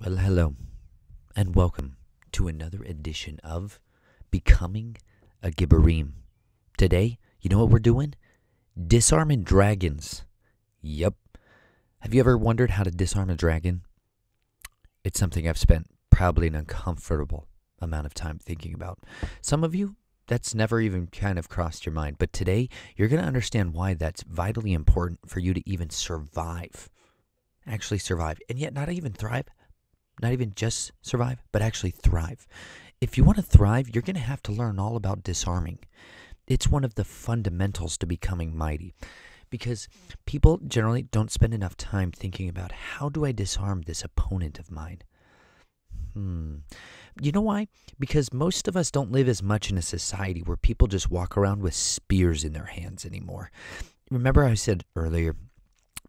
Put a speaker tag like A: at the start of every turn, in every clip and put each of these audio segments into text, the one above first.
A: Well, hello, and welcome to another edition of Becoming a Gibborim. Today, you know what we're doing? Disarming Dragons. Yep. Have you ever wondered how to disarm a dragon? It's something I've spent probably an uncomfortable amount of time thinking about. Some of you, that's never even kind of crossed your mind, but today, you're going to understand why that's vitally important for you to even survive. Actually survive, and yet not even thrive. Not even just survive, but actually thrive. If you want to thrive, you're going to have to learn all about disarming. It's one of the fundamentals to becoming mighty, because people generally don't spend enough time thinking about, how do I disarm this opponent of mine? You know why? Because most of us don't live as much in a society where people just walk around with spears in their hands anymore. Remember I said earlier,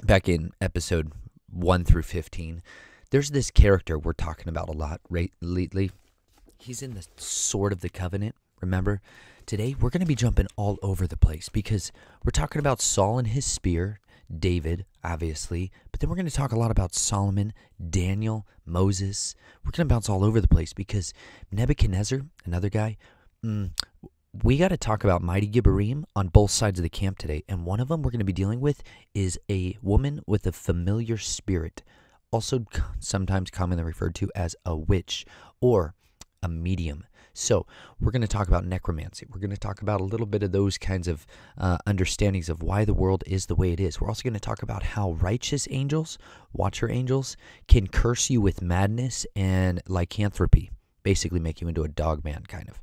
A: back in episode 1 through 15, there's this character we're talking about a lot lately. He's in the Sword of the Covenant, remember? Today, we're going to be jumping all over the place because we're talking about Saul and his spear, David, obviously, but then we're going to talk a lot about Solomon, Daniel, Moses. We're going to bounce all over the place because Nebuchadnezzar, another guy, we got to talk about mighty Gibborim on both sides of the camp today, and one of them we're going to be dealing with is a woman with a familiar spirit, also sometimes commonly referred to as a witch or a medium. So we're going to talk about necromancy. We're going to talk about a little bit of those kinds of understandings of why the world is the way it is. We're also going to talk about how righteous angels, watcher angels, can curse you with madness and lycanthropy, basically make you into a dog man kind of.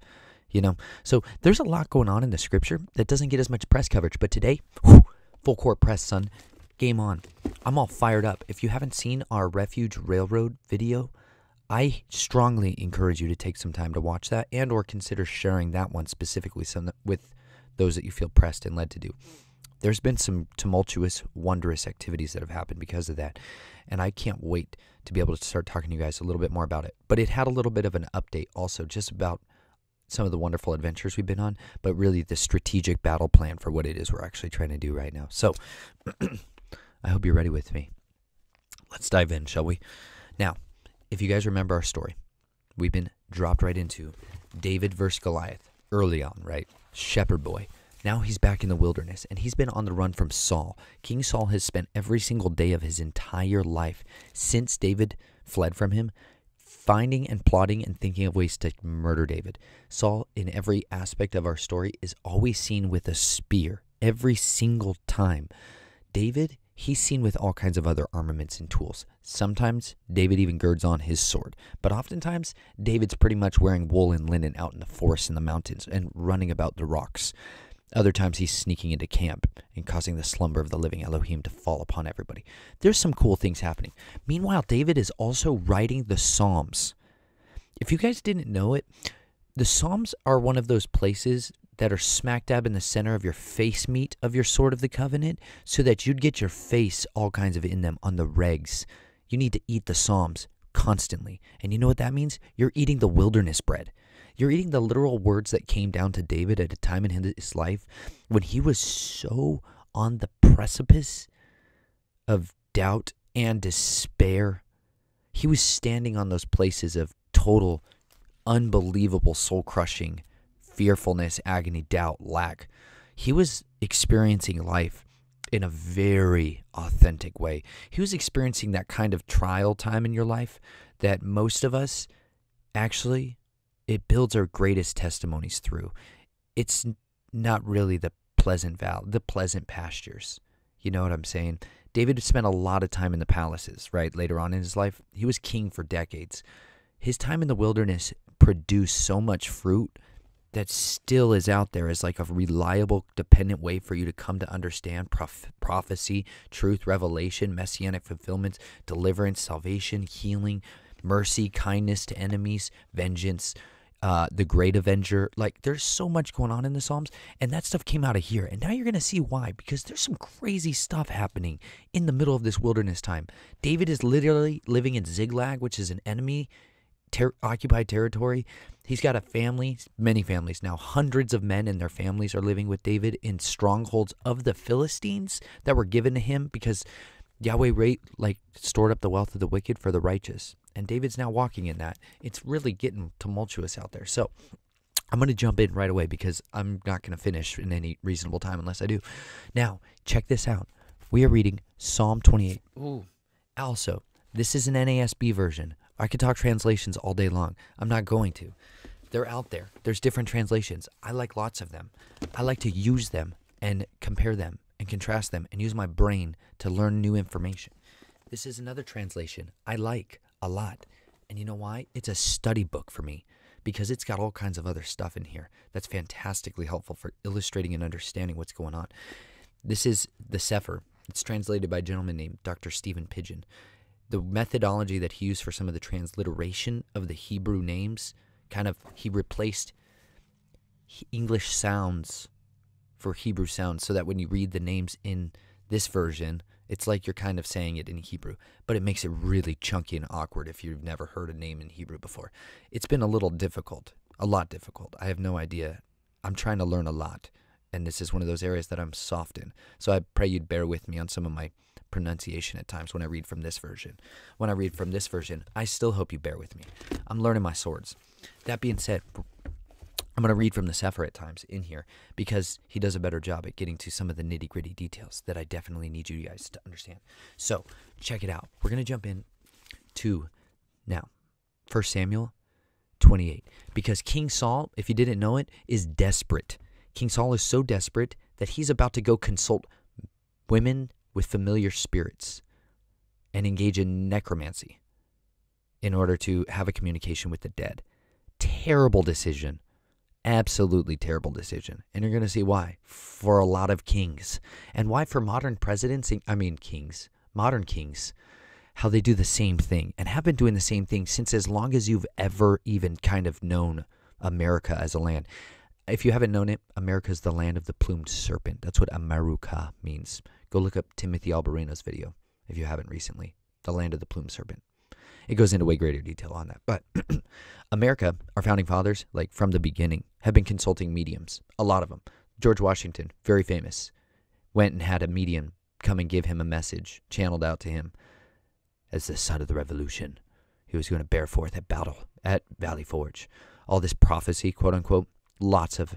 A: So there's a lot going on in the scripture that doesn't get as much press coverage. But today, full court press, son. Game on. I'm all fired up. If you haven't seen our Refuge Railroad video, I strongly encourage you to take some time to watch that and or consider sharing that one specifically with those that you feel pressed and led to do. There's been some tumultuous, wondrous activities that have happened because of that, and I can't wait to be able to start talking to you guys a little bit more about it. But it had a little bit of an update also just about some of the wonderful adventures we've been on, but really the strategic battle plan for what it is we're actually trying to do right now. So I hope you're ready with me. Let's dive in, shall we? Now, if you guys remember our story, we've been dropped right into David versus Goliath early on, right? Shepherd boy. Now he's back in the wilderness, and he's been on the run from Saul. King Saul has spent every single day of his entire life since David fled from him, finding and plotting and thinking of ways to murder David. Saul, in every aspect of our story, is always seen with a spear every single time. David, he's seen with all kinds of other armaments and tools. Sometimes David even girds on his sword, but oftentimes David's pretty much wearing wool and linen out in the forests and the mountains and running about the rocks. Other times he's sneaking into camp and causing the slumber of the living Elohim to fall upon everybody. There's some cool things happening. Meanwhile, David is also writing the Psalms. If you guys didn't know it, the Psalms are one of those places that are smack dab in the center of your face meat of your Sword of the Covenant, so that you'd get your face all kinds of in them on the regs. You need to eat the Psalms constantly. And you know what that means? You're eating the wilderness bread. You're eating the literal words that came down to David at a time in his life when he was so on the precipice of doubt and despair. He was standing on those places of total, unbelievable, soul-crushing fearfulness, agony, doubt, lack. He was experiencing life in a very authentic way. He was experiencing that kind of trial time in your life that most of us actually, it builds our greatest testimonies through. It's not really the pleasant pastures. You know what I'm saying? David spent a lot of time in the palaces, right? Later on in his life, he was king for decades. His time in the wilderness produced so much fruit that still is out there as like a reliable, dependent way for you to come to understand prophecy, truth, revelation, messianic fulfillments, deliverance, salvation, healing, mercy, kindness to enemies, vengeance, the great avenger. Like, there's so much going on in the Psalms, and that stuff came out of here. And now you're going to see why, because there's some crazy stuff happening in the middle of this wilderness time. David is literally living in Ziklag, which is an enemy occupied territory. He's got a family, many families now. Hundreds of men and their families are living with David in strongholds of the Philistines that were given to him because Yahweh stored up the wealth of the wicked for the righteous. And David's now walking in that. It's really getting tumultuous out there. So I'm going to jump in right away because I'm not going to finish in any reasonable time unless I do. Now, check this out. We are reading Psalm 28. Ooh. Also, this is an NASB version. I could talk translations all day long. I'm not going to. They're out there. There's different translations. I like lots of them. I like to use them and compare them and contrast them and use my brain to learn new information. This is another translation I like a lot. And you know why? It's a study book for me because it's got all kinds of other stuff in here that's fantastically helpful for illustrating and understanding what's going on. This is the Sefer. It's translated by a gentleman named Dr. Stephen Pidgeon. The methodology that he used for some of the transliteration of the Hebrew names, he replaced English sounds for Hebrew sounds so that when you read the names in this version, it's like you're kind of saying it in Hebrew, but it makes it really chunky and awkward if you've never heard a name in Hebrew before. It's been a lot difficult. I have no idea. I'm trying to learn a lot, and this is one of those areas that I'm soft in. So I pray you'd bear with me on some of my pronunciation at times when I read from this version. When I read from this version, I still hope you bear with me. I'm learning my swords. That being said, I'm going to read from the Sefer at times in here because he does a better job at getting to some of the nitty-gritty details that I definitely need you guys to understand. So, check it out. We're going to jump in to, now, 1 Samuel 28. Because King Saul, if you didn't know it, is desperate. King Saul is so desperate that he's about to go consult women with familiar spirits and engage in necromancy in order to have a communication with the dead. Terrible decision. Absolutely terrible decision. And you're going to see why for a lot of kings. And why for modern presidents, modern kings, how they do the same thing and have been doing the same thing since as long as you've ever even kind of known America as a land. If you haven't known it, America is the land of the plumed serpent. That's what America means. Go look up Timothy Alberino's video if you haven't recently. The land of the plumed serpent. It goes into way greater detail on that. But America, our founding fathers, from the beginning, have been consulting mediums. A lot of them. George Washington, very famous, went and had a medium come and give him a message, channeled out to him as the son of the revolution. He was going to bear forth at battle at Valley Forge. All this prophecy, quote unquote, lots of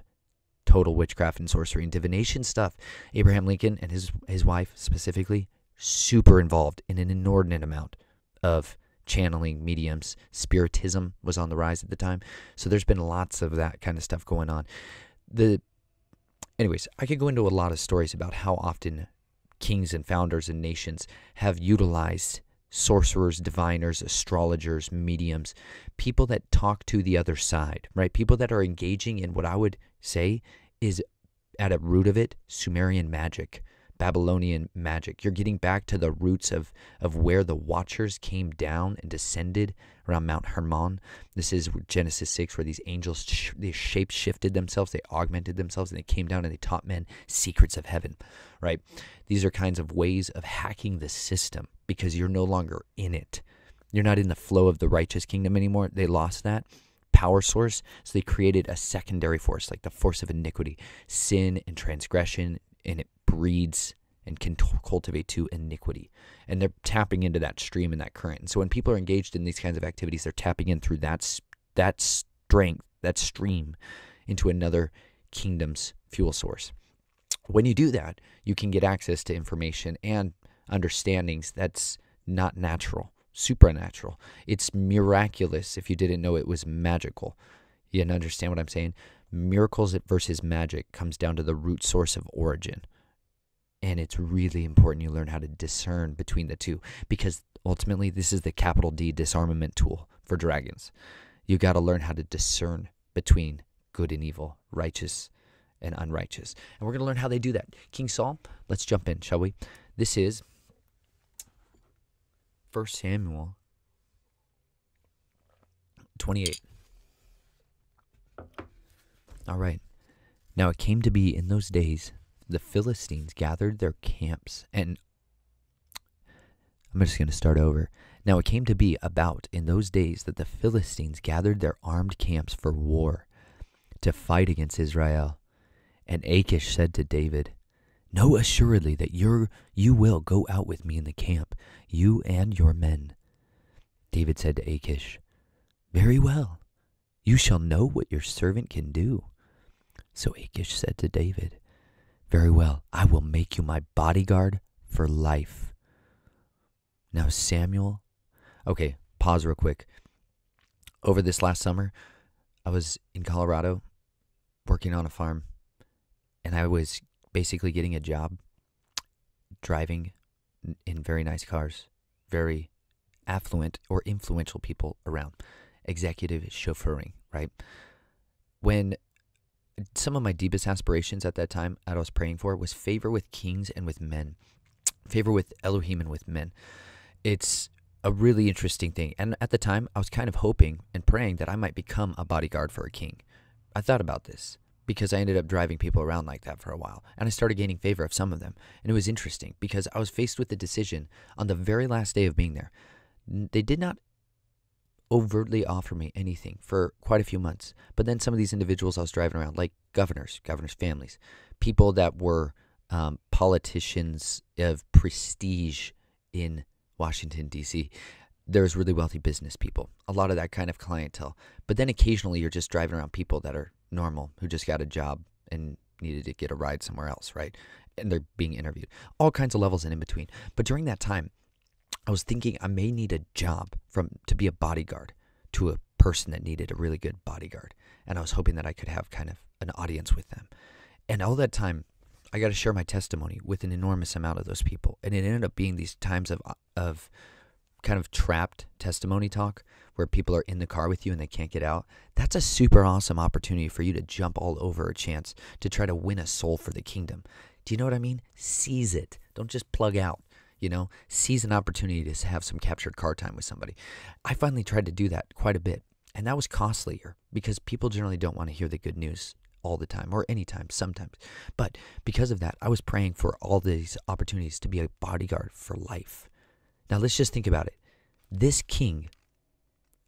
A: total witchcraft and sorcery and divination stuff. Abraham Lincoln and his wife specifically, super involved in an inordinate amount of channeling, mediums. Spiritism was on the rise at the time. So there's been lots of that kind of stuff going on. Anyways, I could go into a lot of stories about how often kings and founders and nations have utilized sorcerers, diviners, astrologers, mediums, people that talk to the other side, right? People that are engaging in what I would say is, at a root of it, Sumerian magic, Babylonian magic. You're getting back to the roots of where the Watchers came down and descended around Mount Hermon. This is Genesis 6, where these angels, they shape-shifted themselves, they augmented themselves, and they came down and they taught men secrets of heaven, right? These are kinds of ways of hacking the system because you're no longer in it. You're not in the flow of the righteous kingdom anymore. They lost that power source, so they created a secondary force, like the force of iniquity, sin and transgression, and it breeds and can cultivate to iniquity. And they're tapping into that stream and that current. And so when people are engaged in these kinds of activities, they're tapping in through that strength, that stream, into another kingdom's fuel source. When you do that, you can get access to information and understandings that's not natural, supernatural. It's miraculous if you didn't know it was magical. You understand what I'm saying? Miracles versus magic comes down to the root source of origin. And it's really important you learn how to discern between the two, because ultimately this is the capital D disarmament tool for dragons. You got to learn how to discern between good and evil, righteous and unrighteous. And we're going to learn how they do that. King Saul, let's jump in, shall we? This is 1 Samuel 28. All right. Now it came to be in those days, the Philistines gathered their camps, and I'm just going to start over. Now it came to be about in those days that the Philistines gathered their armed camps for war to fight against Israel. And Achish said to David, Know assuredly that you will go out with me in the camp, you and your men. David said to Achish, Very well, you shall know what your servant can do. So Achish said to David, Very well, I will make you my bodyguard for life. Now Samuel, okay, pause real quick. Over this last summer, I was in Colorado working on a farm, and I was basically getting a job driving in very nice cars, very affluent or influential people around, executive chauffeuring, right? When some of my deepest aspirations at that time that I was praying for was favor with kings and with men, favor with Elohim and with men. It's a really interesting thing. And at the time, I was kind of hoping and praying that I might become a bodyguard for a king. I thought about this because I ended up driving people around like that for a while. And I started gaining favor of some of them. And it was interesting because I was faced with the decision on the very last day of being there. They did not overtly offer me anything for quite a few months. But then some of these individuals I was driving around, like governors' families, people that were politicians of prestige in Washington, D.C., there's really wealthy business people, a lot of that kind of clientele. But then occasionally you're just driving around people that are normal, who just got a job and needed to get a ride somewhere else, right? And they're being interviewed. All kinds of levels and in between. But during that time, I was thinking I may need a job to be a bodyguard to a person that needed a really good bodyguard. And I was hoping that I could have kind of an audience with them. And all that time, I got to share my testimony with an enormous amount of those people. And it ended up being these times of kind of trapped testimony talk where people are in the car with you and they can't get out. That's a super awesome opportunity for you to jump all over a chance to try to win a soul for the kingdom. Do you know what I mean? Seize it. Don't just plug out. Seize an opportunity to have some captured car time with somebody. I finally tried to do that quite a bit. And that was costlier because people generally don't want to hear the good news all the time or anytime, sometimes. But because of that, I was praying for all these opportunities to be a bodyguard for life. Now let's just think about it. This king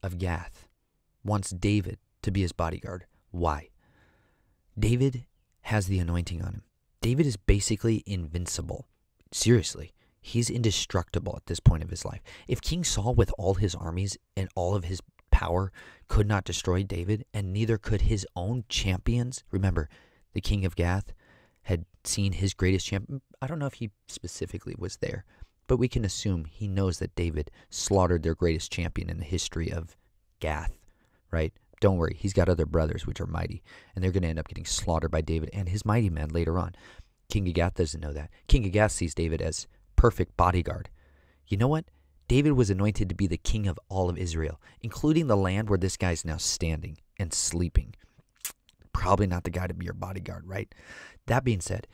A: of Gath wants David to be his bodyguard. Why? David has the anointing on him. David is basically invincible. Seriously, he's indestructible at this point of his life. If King Saul with all his armies and all of his power could not destroy David, and neither could his own champions. Remember, the king of Gath had seen his greatest champion. I don't know if he specifically was there, but we can assume he knows that David slaughtered their greatest champion in the history of Gath, right? Don't worry, he's got other brothers which are mighty, and they're going to end up getting slaughtered by David and his mighty men later on. King of Gath doesn't know that. King of Gath sees David as perfect bodyguard. You know what? David was anointed to be the king of all of Israel, including the land where this guy's now standing and sleeping. Probably not the guy to be your bodyguard, right? That being said,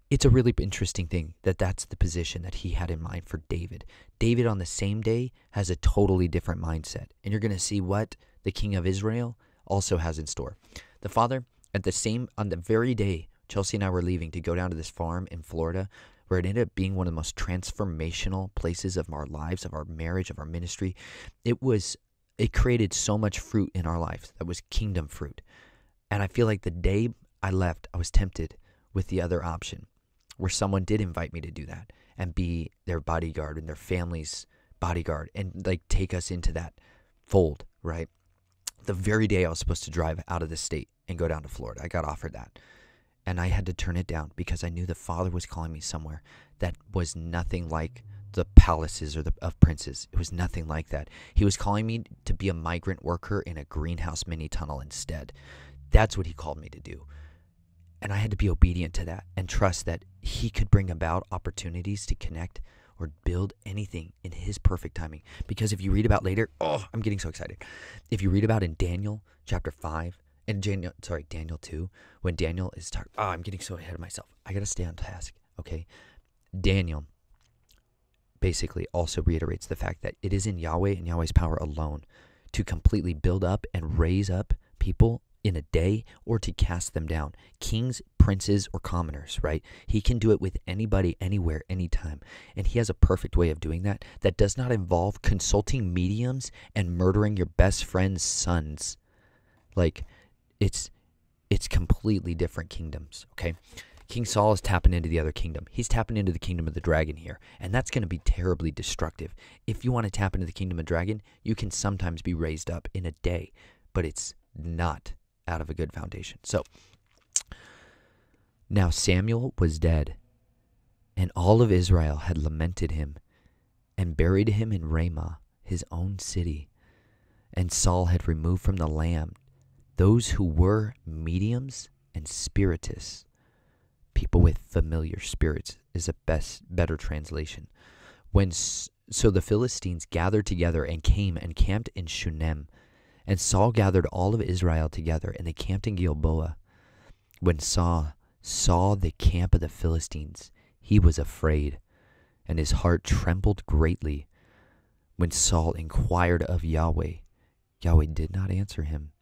A: it's a really interesting thing that that's the position that he had in mind for David. David on the same day has a totally different mindset. And you're going to see what the king of Israel also has in store. The father, on the very day Chelsea and I were leaving to go down to this farm in Florida, where it ended up being one of the most transformational places of our lives, of our marriage, of our ministry. It created so much fruit in our lives that was kingdom fruit. And I feel like the day I left, I was tempted with the other option, where someone did invite me to do that and be their bodyguard and their family's bodyguard and like take us into that fold, right? The very day I was supposed to drive out of the state and go down to Florida, I got offered that. And I had to turn it down because I knew the Father was calling me somewhere that was nothing like the palaces of princes. It was nothing like that. He was calling me to be a migrant worker in a greenhouse mini tunnel instead. That's what he called me to do. And I had to be obedient to that and trust that he could bring about opportunities to connect or build anything in his perfect timing. Because if you read about later, I'm getting so excited. If you read about in Daniel chapter 5, and Daniel 2, when Daniel is talking, I'm getting so ahead of myself. I got to stay on task, okay? Daniel basically also reiterates the fact that it is in Yahweh and Yahweh's power alone to completely build up and raise up people in a day or to cast them down. Kings, princes, or commoners, right? He can do it with anybody, anywhere, anytime. And he has a perfect way of doing that that does not involve consulting mediums and murdering your best friend's sons. Like, it's completely different kingdoms, okay? King Saul is tapping into the other kingdom. He's tapping into the kingdom of the dragon here. And that's going to be terribly destructive. If you want to tap into the kingdom of dragon, you can sometimes be raised up in a day. But it's not out of a good foundation. So, now Samuel was dead, and all of Israel had lamented him, and buried him in Ramah, his own city. And Saul had removed from the land those who were mediums and spiritists. People with familiar spirits is a better translation. So the Philistines gathered together and came and camped in Shunem. And Saul gathered all of Israel together, and they camped in Gilboa. When Saul saw the camp of the Philistines, he was afraid, and his heart trembled greatly. When Saul inquired of Yahweh, Yahweh did not answer him,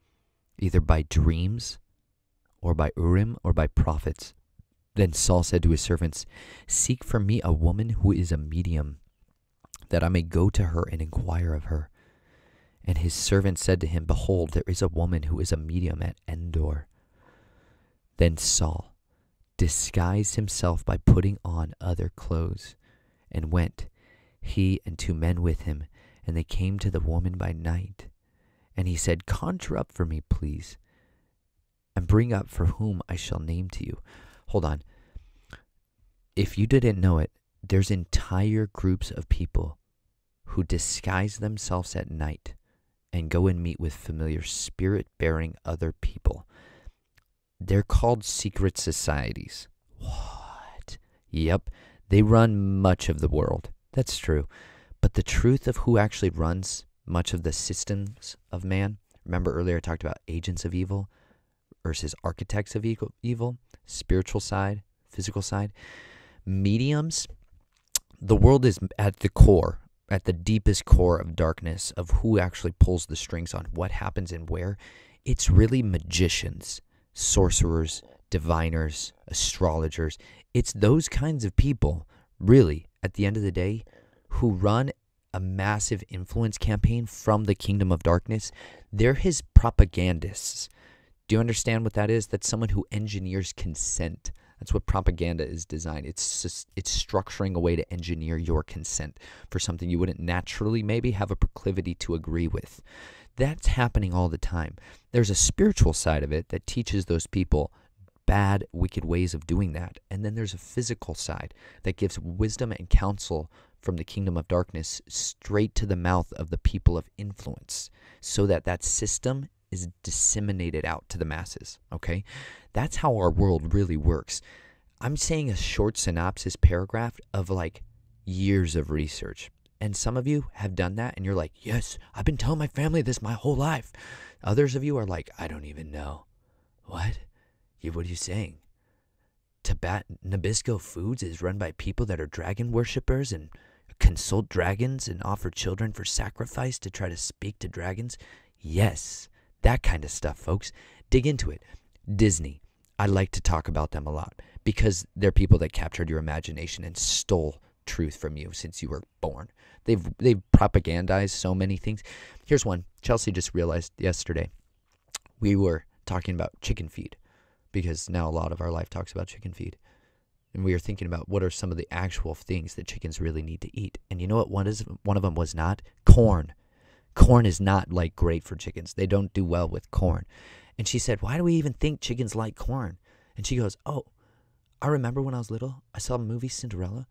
A: either by dreams, or by Urim, or by prophets. Then Saul said to his servants, "Seek for me a woman who is a medium, that I may go to her and inquire of her." And his servant said to him, "Behold, there is a woman who is a medium at Endor." Then Saul disguised himself by putting on other clothes, and went, he and 2 men with him, and they came to the woman by night. And he said, "Conjure up for me, please, and bring up for whom I shall name to you." Hold on. If you didn't know it, there's entire groups of people who disguise themselves at night and go and meet with familiar spirit-bearing other people. They're called secret societies. What? Yep, they run much of the world. That's true. But the truth of who actually runs much of the systems of man, remember earlier I talked about agents of evil versus architects of evil, spiritual side, physical side. Mediums, the world is at the core, at the deepest core of darkness of who actually pulls the strings on what happens and where. It's really magicians, sorcerers, diviners, astrologers. It's those kinds of people, really, at the end of the day, who run a massive influence campaign from the kingdom of darkness. They're his propagandists. Do you understand what that is? That's someone who engineers consent. That's what propaganda is designed. It's structuring a way to engineer your consent for something you wouldn't naturally maybe have a proclivity to agree with. That's happening all the time. There's a spiritual side of it that teaches those people bad, wicked ways of doing that. And then there's a physical side that gives wisdom and counsel from the kingdom of darkness straight to the mouth of the people of influence, so that that system is disseminated out to the masses, okay? That's how our world really works. I'm saying a short synopsis paragraph of like years of research. And some of you have done that and you're like, "Yes, I've been telling my family this my whole life." Others of you are like, "I don't even know." What? What are you saying? Nabisco Foods is run by people that are dragon worshippers and consult dragons and offer children for sacrifice to try to speak to dragons? Yes. That kind of stuff, folks. Dig into it. Disney. I like to talk about them a lot because they're people that captured your imagination and stole truth from you since you were born. They've propagandized so many things. Here's one. Chelsea just realized yesterday we were talking about chicken feed, because now a lot of our life talks about chicken feed. And we were thinking about what are some of the actual things that chickens really need to eat. And you know what one of them was not? Corn. Corn is not like great for chickens. They don't do well with corn. And she said, "Why do we even think chickens like corn?" And she goes, "Oh, I remember when I was little, I saw a movie, Cinderella.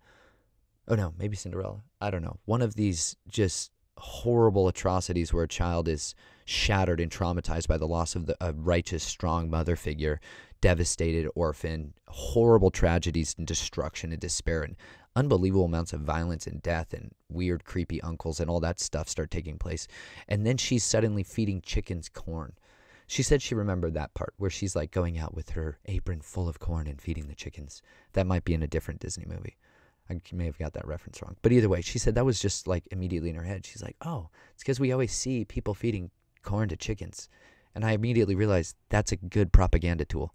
A: Oh no, maybe Cinderella. I don't know. One of these just horrible atrocities where a child is shattered and traumatized by the loss of a righteous, strong mother figure, devastated orphan, horrible tragedies and destruction and despair and unbelievable amounts of violence and death and weird, creepy uncles and all that stuff start taking place. And then she's suddenly feeding chickens corn. She said she remembered that part where she's like going out with her apron full of corn and feeding the chickens. That might be in a different Disney movie. I may have got that reference wrong. But either way, she said that was just like immediately in her head. She's like, "Oh, it's because we always see people feeding corn to chickens." And I immediately realized that's a good propaganda tool.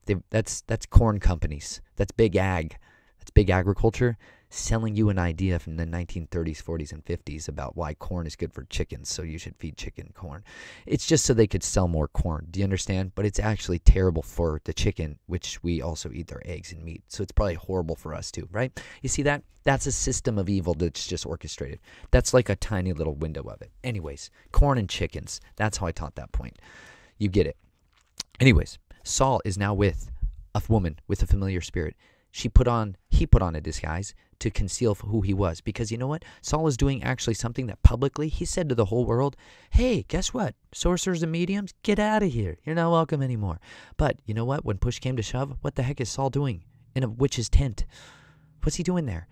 A: That's corn companies. That's big ag. That's big agriculture. selling you an idea from the 1930s, 40s, and 50s about why corn is good for chickens, so you should feed chicken corn. It's just so they could sell more corn. Do you understand? But it's actually terrible for the chicken, which we also eat their eggs and meat. So it's probably horrible for us too, right? You see that? That's a system of evil that's just orchestrated. That's like a tiny little window of it. Anyways, corn and chickens. That's how I taught that point. You get it. Anyways, Saul is now with a woman with a familiar spirit. He put on a disguise to conceal who he was, because you know what? Saul is doing actually something that publicly he said to the whole world, hey, guess what? Sorcerers and mediums, get out of here. You're not welcome anymore. But you know what? When push came to shove, what the heck is Saul doing in a witch's tent? What's he doing there?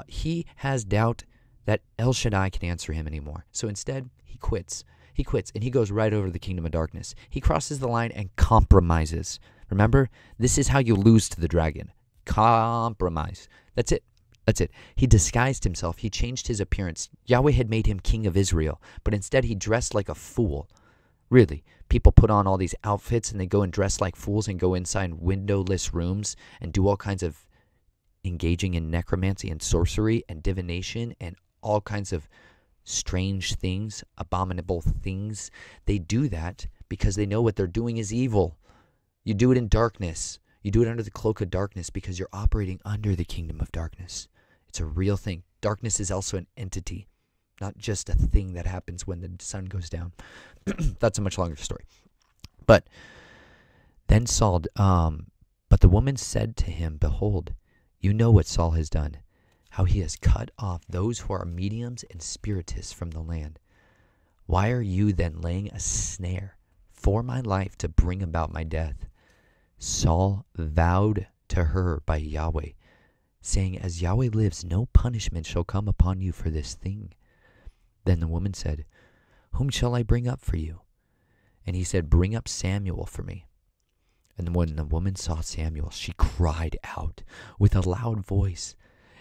A: He has doubt that El Shaddai can answer him anymore. So instead, he quits. He quits, and he goes right over to the kingdom of darkness. He crosses the line and compromises. Remember, this is how you lose to the dragon. Compromise. That's it. That's it. He disguised himself. He changed his appearance. Yahweh had made him king of Israel, but instead he dressed like a fool. Really. People put on all these outfits and they go and dress like fools and go inside windowless rooms and do all kinds of engaging in necromancy and sorcery and divination and all kinds of strange things, abominable things. They do that because they know what they're doing is evil. You do it in darkness. You do it under the cloak of darkness because you're operating under the kingdom of darkness. It's a real thing. Darkness is also an entity, not just a thing that happens when the sun goes down. That's a much longer story. But then Saul, but the woman said to him, behold, you know what Saul has done, how he has cut off those who are mediums and spiritists from the land. Why are you then laying a snare for my life to bring about my death? Saul vowed to her by Yahweh, saying, as Yahweh lives, no punishment shall come upon you for this thing. Then the woman said, whom shall I bring up for you? And he said, bring up Samuel for me. And when the woman saw Samuel, she cried out with a loud voice.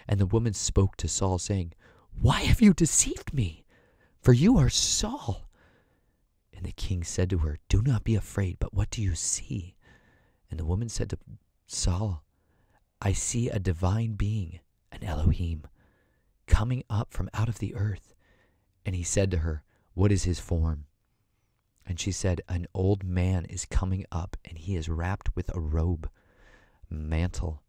A: And the woman spoke to Saul, saying, why have you deceived me? For you are Saul. And the king said to her, do not be afraid, but what do you see? And the woman said to Saul, I see a divine being, an Elohim, coming up from out of the earth. And he said to her, what is his form? And she said, an old man is coming up, and he is wrapped with a robe, mantle.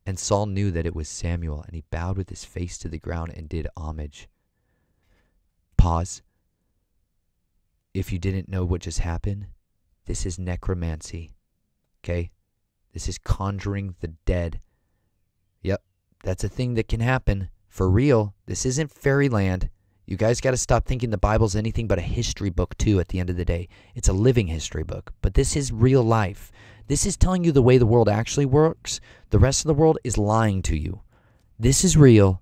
A: And Saul knew that it was Samuel, and he bowed with his face to the ground and did homage. Pause. If you didn't know what just happened, this is necromancy. Okay? This is conjuring the dead. Yep, that's a thing that can happen. For real. This isn't fairyland. You guys got to stop thinking the Bible's anything but a history book, too, at the end of the day. It's a living history book. But this is real life. This is telling you the way the world actually works. The rest of the world is lying to you. This is real.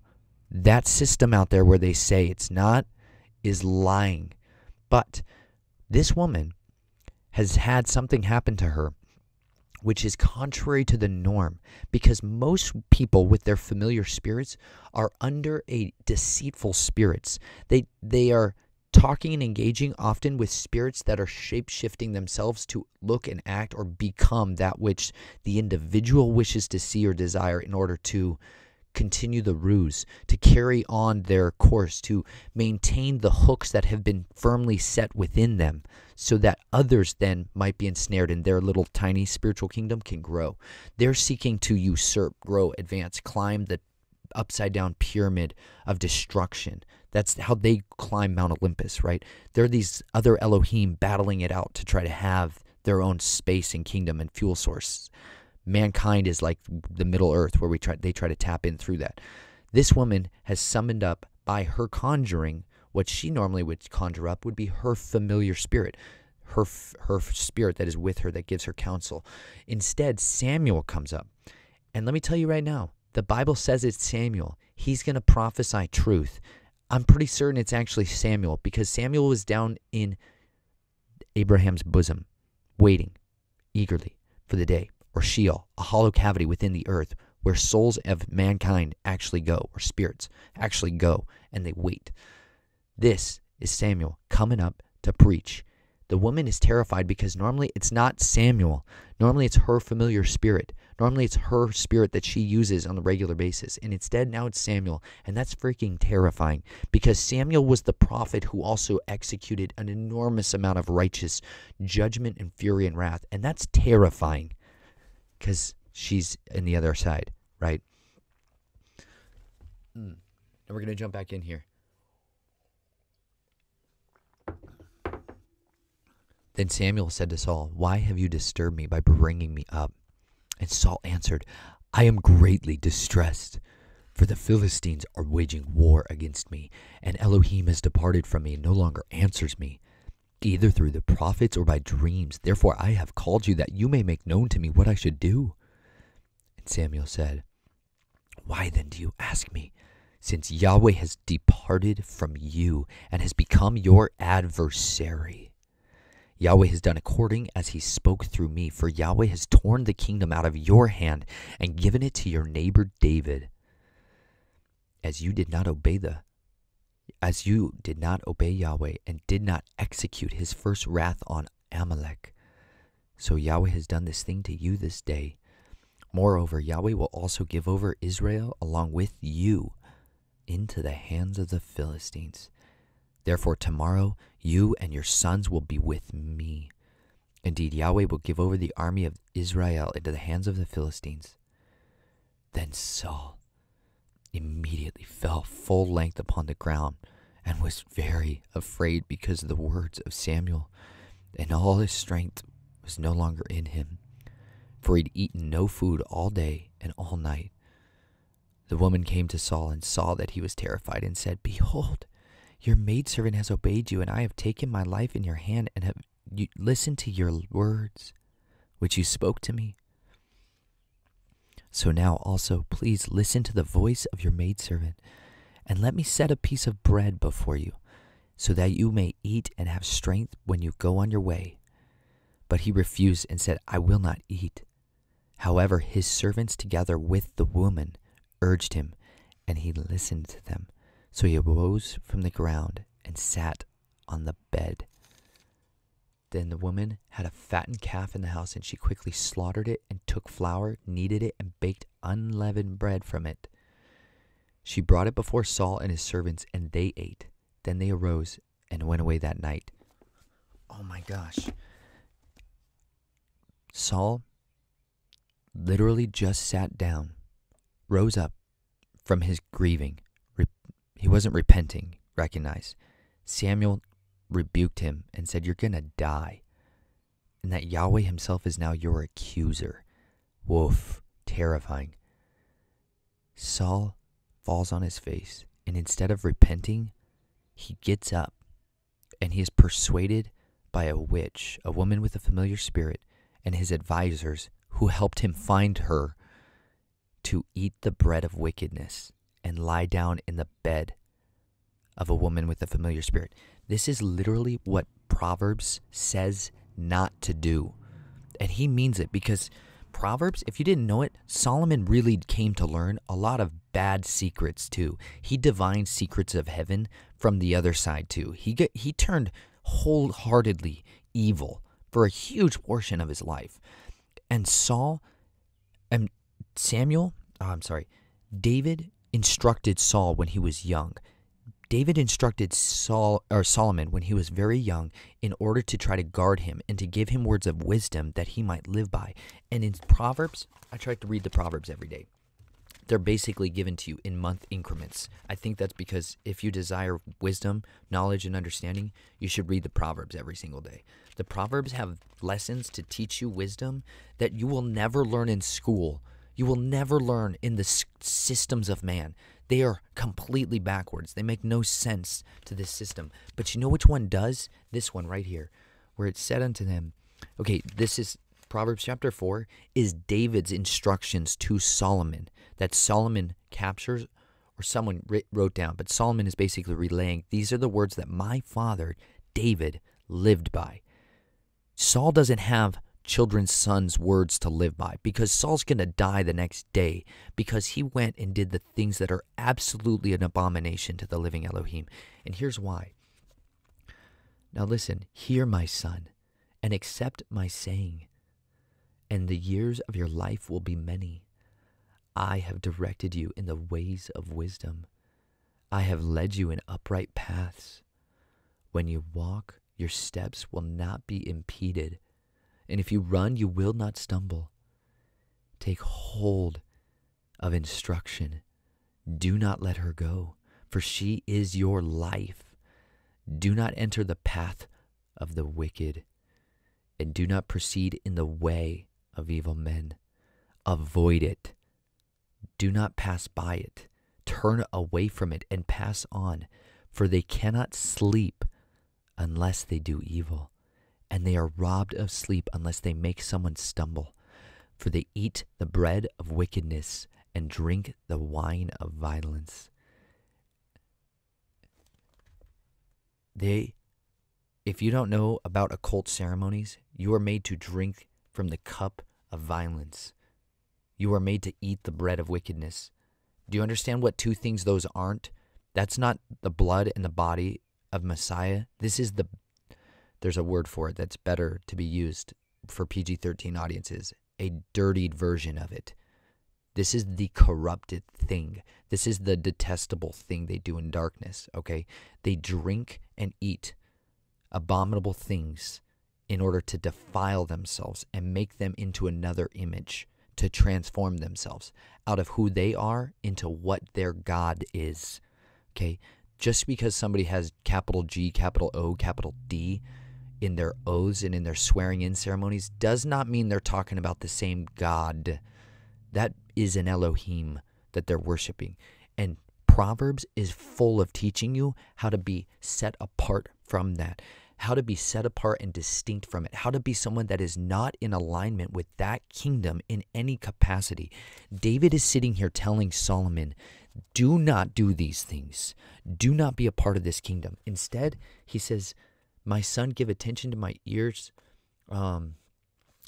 A: That system out there where they say it's not is lying. But this woman has had something happen to her which is contrary to the norm, because most people with their familiar spirits are under a deceitful spirits. They are talking and engaging often with spirits that are shape-shifting themselves to look and act or become that which the individual wishes to see or desire in order to continue the ruse, to carry on their course, to maintain the hooks that have been firmly set within them so that others then might be ensnared and their little tiny spiritual kingdom can grow. They're seeking to usurp, grow, advance, climb the upside down pyramid of destruction. That's how they climb Mount Olympus, right? There are these other Elohim battling it out to try to have their own space and kingdom and fuel source. Mankind is like the Middle Earth where they try to tap in through that. This woman has summoned up by her conjuring what she normally would conjure up would be her familiar spirit, her spirit that is with her that gives her counsel. Instead, Samuel comes up. And let me tell you right now, the Bible says it's Samuel. He's going to prophesy truth. I'm pretty certain it's actually Samuel because Samuel was down in Abraham's bosom, waiting eagerly for the day. Or Sheol, a hollow cavity within the earth where souls of mankind actually go, or spirits actually go, and they wait. This is Samuel coming up to preach The woman is terrified because normally it's not Samuel. Normally it's her familiar spirit. Normally it's her spirit that she uses on a regular basis. And instead now it's Samuel. And that's freaking terrifying because Samuel was the prophet who also executed an enormous amount of righteous judgment and fury and wrath. And that's terrifying because she's in the other side, right? And we're going to jump back in here. Then Samuel said to Saul, "Why have you disturbed me by bringing me up?" And Saul answered, "I am greatly distressed, for the Philistines are waging war against me, and Elohim has departed from me and no longer answers me, either through the prophets or by dreams. Therefore I have called you that you may make known to me what I should do." And Samuel said, "Why then do you ask me, since Yahweh has departed from you and has become your adversary? Yahweh has done according as he spoke through me, for Yahweh has torn the kingdom out of your hand and given it to your neighbor David. As you did not obey Yahweh and did not execute his first wrath on Amalek, so Yahweh has done this thing to you this day. Moreover, Yahweh will also give over Israel along with you into the hands of the Philistines. Therefore tomorrow you and your sons will be with me. Indeed, Yahweh will give over the army of Israel into the hands of the Philistines." Then Saul immediately fell full length upon the ground and was very afraid because of the words of Samuel, and all his strength was no longer in him, for he'd eaten no food all day and all night. The woman came to Saul and saw that he was terrified and said, "Behold, your maidservant has obeyed you, and I have taken my life in your hand and have listened to your words, which you spoke to me. So now also, please listen to the voice of your maidservant, and let me set a piece of bread before you, so that you may eat and have strength when you go on your way." But he refused and said, "I will not eat." However, his servants together with the woman urged him, and he listened to them. So he arose from the ground and sat on the bed. Then the woman had a fattened calf in the house, and she quickly slaughtered it and took flour, kneaded it, and baked unleavened bread from it. She brought it before Saul and his servants, and they ate. Then they arose and went away that night. Oh my gosh. Saul literally just sat down, rose up from his grieving. He wasn't repenting, recognize. Samuel rebuked him and said, "You're going to die." And that Yahweh himself is now your accuser. Woof, terrifying. Saul falls on his face, and instead of repenting, he gets up, and he is persuaded by a witch, a woman with a familiar spirit, and his advisors who helped him find her, to eat the bread of wickedness and lie down in the bed of a woman with a familiar spirit. This is literally what Proverbs says not to do. And he means it, because Proverbs, if you didn't know it, Solomon really came to learn a lot of bad secrets too. He divined secrets of heaven from the other side too. He turned wholeheartedly evil for a huge portion of his life. And David instructed Saul when he was young. David instructed Solomon when he was very young in order to try to guard him and to give him words of wisdom that he might live by. And in Proverbs, I try to read the Proverbs every day. They're basically given to you in month increments. I think that's because if you desire wisdom, knowledge, and understanding, you should read the Proverbs every single day. The Proverbs have lessons to teach you wisdom that you will never learn in school. You will never learn in the systems of man. They are completely backwards. They make no sense to this system. But you know which one does? This one right here, where it said unto them, okay, this is Proverbs chapter 4, is David's instructions to Solomon that Solomon captures, or someone wrote down. But Solomon is basically relaying, these are the words that my father, David, lived by. Saul doesn't have children's sons' words to live by, because Saul's going to die the next day because he went and did the things that are absolutely an abomination to the living Elohim. And here's why. Now listen, hear my son, and accept my saying, and the years of your life will be many. I have directed you in the ways of wisdom. I have led you in upright paths. When you walk, your steps will not be impeded, and if you run, you will not stumble. Take hold of instruction. Do not let her go, for she is your life. Do not enter the path of the wicked, and do not proceed in the way of evil men. Avoid it. Do not pass by it. Turn away from it and pass on, for they cannot sleep unless they do evil, and they are robbed of sleep unless they make someone stumble. For they eat the bread of wickedness and drink the wine of violence. If you don't know about occult ceremonies, you are made to drink from the cup of violence. You are made to eat the bread of wickedness. Do you understand what two things those aren't? That's not the blood and the body of Messiah. There's a word for it that's better to be used for PG-13 audiences, a dirtied version of it. This is the corrupted thing. This is the detestable thing they do in darkness, okay? They drink and eat abominable things in order to defile themselves and make them into another image, to transform themselves out of who they are into what their God is, okay? Just because somebody has capital G, capital O, capital D in their oaths and in their swearing in ceremonies does not mean they're talking about the same God. That is an Elohim that they're worshiping. And Proverbs is full of teaching you how to be set apart from that, how to be set apart and distinct from it, how to be someone that is not in alignment with that kingdom in any capacity. David is sitting here telling Solomon, do not do these things. Do not be a part of this kingdom. Instead, he says, my son, give attention to my ears.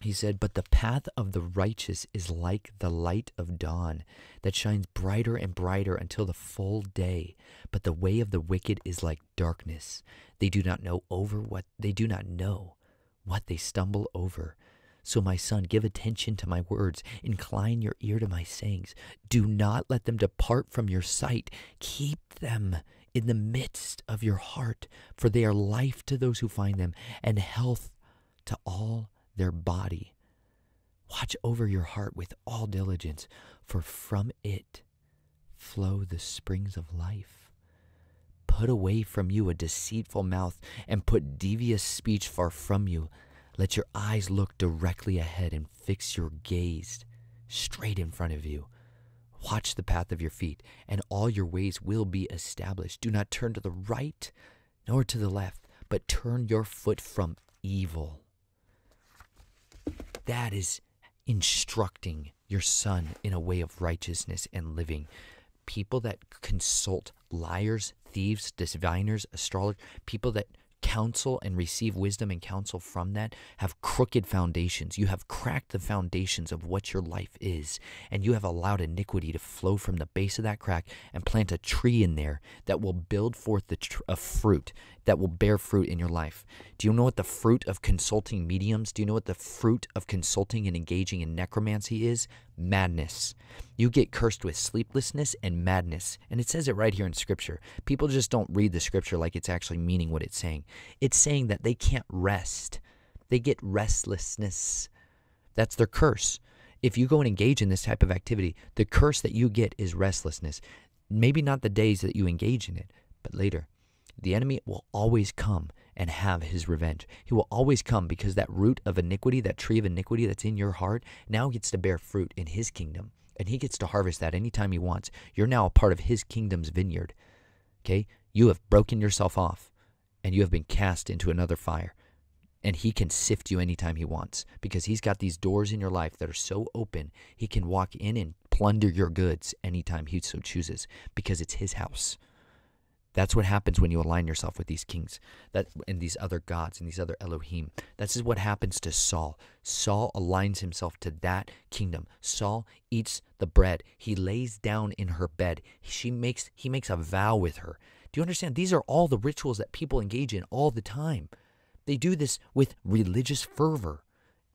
A: He said, but the path of the righteous is like the light of dawn that shines brighter and brighter until the full day. But the way of the wicked is like darkness. They do not know what they stumble over. So my son, give attention to my words. Incline your ear to my sayings. Do not let them depart from your sight. Keep them in the midst of your heart, for they are life to those who find them and health to all their body. Watch over your heart with all diligence, for from it flow the springs of life. Put away from you a deceitful mouth, and put devious speech far from you. Let your eyes look directly ahead and fix your gaze straight in front of you. Watch the path of your feet, and all your ways will be established. Do not turn to the right nor to the left, but turn your foot from evil. That is instructing your son in a way of righteousness and living. People that consult liars, thieves, diviners, astrologers, people that counsel and receive wisdom and counsel from that have crooked foundations. You have cracked the foundations of what your life is, and you have allowed iniquity to flow from the base of that crack and plant a tree in there that will build forth a fruit that will bear fruit in your life. Do you know what the fruit of consulting mediums? Do you know what the fruit of consulting and engaging in necromancy is? Madness. You get cursed with sleeplessness and madness. And it says it right here in Scripture. People just don't read the Scripture like it's actually meaning what it's saying. It's saying that they can't rest. They get restlessness. That's their curse. If you go and engage in this type of activity, the curse that you get is restlessness. Maybe not the days that you engage in it, but later. The enemy will always come and have his revenge. He will always come because that root of iniquity, that tree of iniquity that's in your heart, now gets to bear fruit in his kingdom. And he gets to harvest that anytime he wants. You're now a part of his kingdom's vineyard. Okay? You have broken yourself off, and you have been cast into another fire. And he can sift you anytime he wants, because he's got these doors in your life that are so open, he can walk in and plunder your goods anytime he so chooses, because it's his house. That's what happens when you align yourself with these kings and these other gods and these other Elohim. This is what happens to Saul. Saul aligns himself to that kingdom. Saul eats the bread. He lays down in her bed. He makes a vow with her Do you understand? These are all the rituals that people engage in all the time. They do this with religious fervor,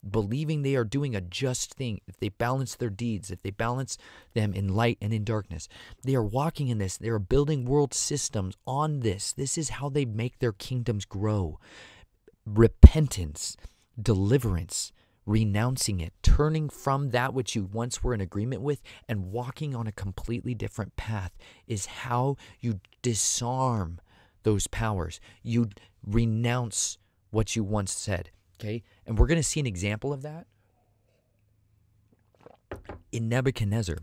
A: believing they are doing a just thing. If they balance their deeds, if they balance them in light and in darkness, they are walking in this. They are building world systems on this. This is how they make their kingdoms grow. Repentance, deliverance, renouncing it, turning from that which you once were in agreement with and walking on a completely different path is how you disarm those powers. You renounce what you once said, okay? And we're going to see an example of that in Nebuchadnezzar.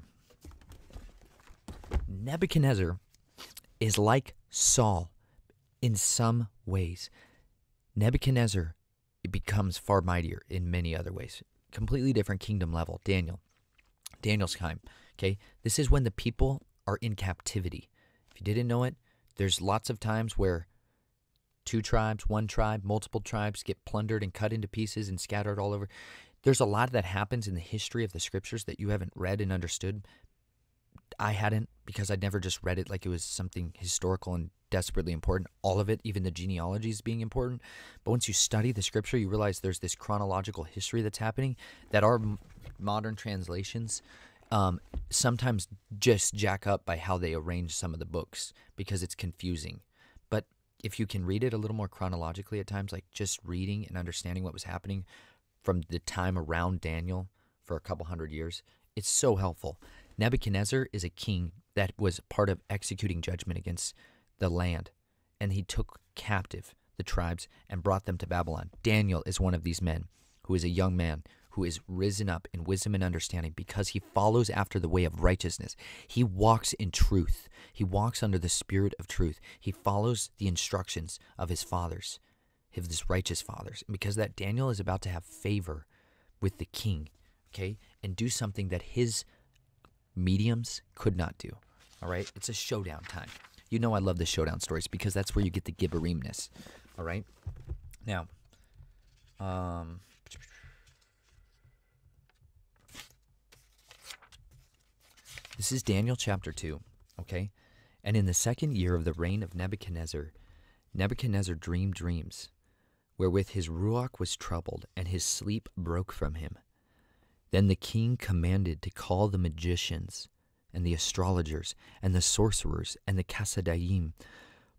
A: Nebuchadnezzar is like Saul in some ways. Nebuchadnezzar, it becomes far mightier in many other ways. Completely different kingdom level. Daniel's time, okay? This is when the people are in captivity. If you didn't know it, there's lots of times where 2 tribes, 1 tribe, multiple tribes get plundered and cut into pieces and scattered all over. There's a lot that happens in the history of the scriptures that you haven't read and understood. I hadn't, because I'd never just read it like it was something historical and desperately important. All of it, even the genealogies being important. But once you study the scripture, you realize there's this chronological history that's happening that our modern translations sometimes just jack up by how they arrange some of the books because it's confusing. But if you can read it a little more chronologically at times, like just reading and understanding what was happening from the time around Daniel for a couple hundred years, it's so helpful. Nebuchadnezzar is a king that was part of executing judgment against the land, and he took captive the tribes and brought them to Babylon. Daniel is one of these men who is a young man who is risen up in wisdom and understanding because he follows after the way of righteousness. He walks in truth. He walks under the spirit of truth. He follows the instructions of his fathers, his righteous fathers. And because of that, Daniel is about to have favor with the king, okay, and do something that his mediums could not do. All right? It's a showdown time. You know I love the showdown stories because that's where you get the Gibborimness. All right? Now, this is Daniel chapter 2, okay? And in the 2nd year of the reign of Nebuchadnezzar, Nebuchadnezzar dreamed dreams, wherewith his ruach was troubled, and his sleep broke from him. Then the king commanded to call the magicians, and the astrologers, and the sorcerers, and the Kasadaim,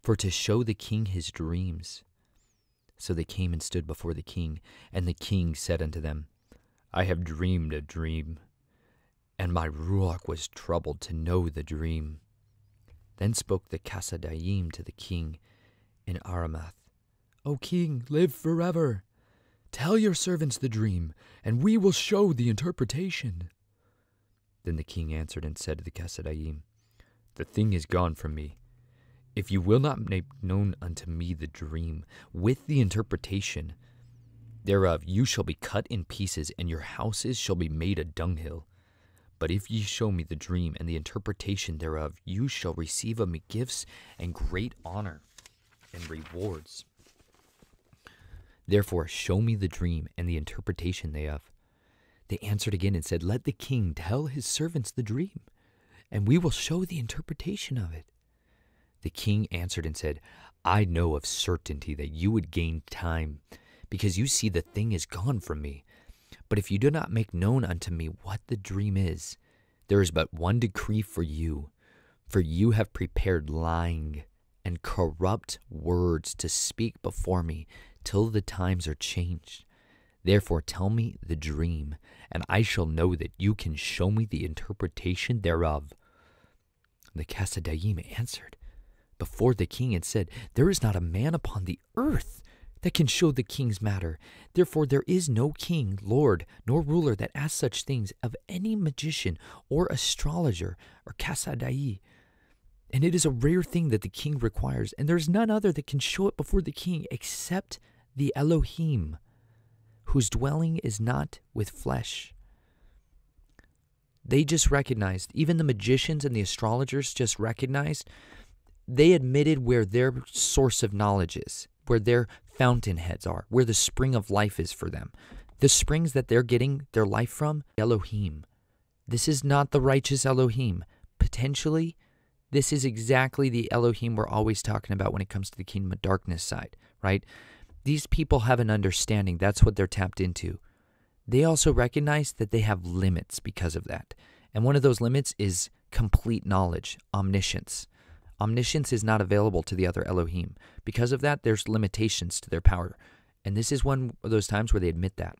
A: for to show the king his dreams. So they came and stood before the king, and the king said unto them, I have dreamed a dream, and my ruach was troubled to know the dream. Then spoke the Kasadaim to the king in Aramath, O king, live forever. Tell your servants the dream, and we will show the interpretation. Then the king answered and said to the Kasadaim, The thing is gone from me. If you will not make known unto me the dream with the interpretation thereof, you shall be cut in pieces, and your houses shall be made a dunghill. But if ye show me the dream and the interpretation thereof, you shall receive of me gifts and great honor and rewards. Therefore, show me the dream and the interpretation thereof. They answered again and said, Let the king tell his servants the dream, and we will show the interpretation of it. The king answered and said, I know of certainty that you would gain time, because you see the thing is gone from me. But if you do not make known unto me what the dream is, there is but one decree for you have prepared lying and corrupt words to speak before me till the times are changed. Therefore tell me the dream, and I shall know that you can show me the interpretation thereof. The Kasadaim answered before the king and said, There is not a man upon the earth that can show the king's matter. Therefore there is no king, lord, nor ruler that asks such things of any magician or astrologer or Kasadai. And it is a rare thing that the king requires, and there is none other that can show it before the king except the Elohim, whose dwelling is not with flesh. They just recognized, even the magicians and the astrologers just recognized, they admitted where their source of knowledge is, where their fountainheads are, where the spring of life is for them. The springs that they're getting their life from, Elohim. This is not the righteous Elohim. Potentially, This is exactly the Elohim we're always talking about when it comes to the kingdom of darkness side, right? These people have an understanding. That's what they're tapped into. They also recognize that they have limits because of that. And one of those limits is complete knowledge, omniscience. Omniscience is not available to the other Elohim. Because of that, there's limitations to their power. And this is one of those times where they admit that.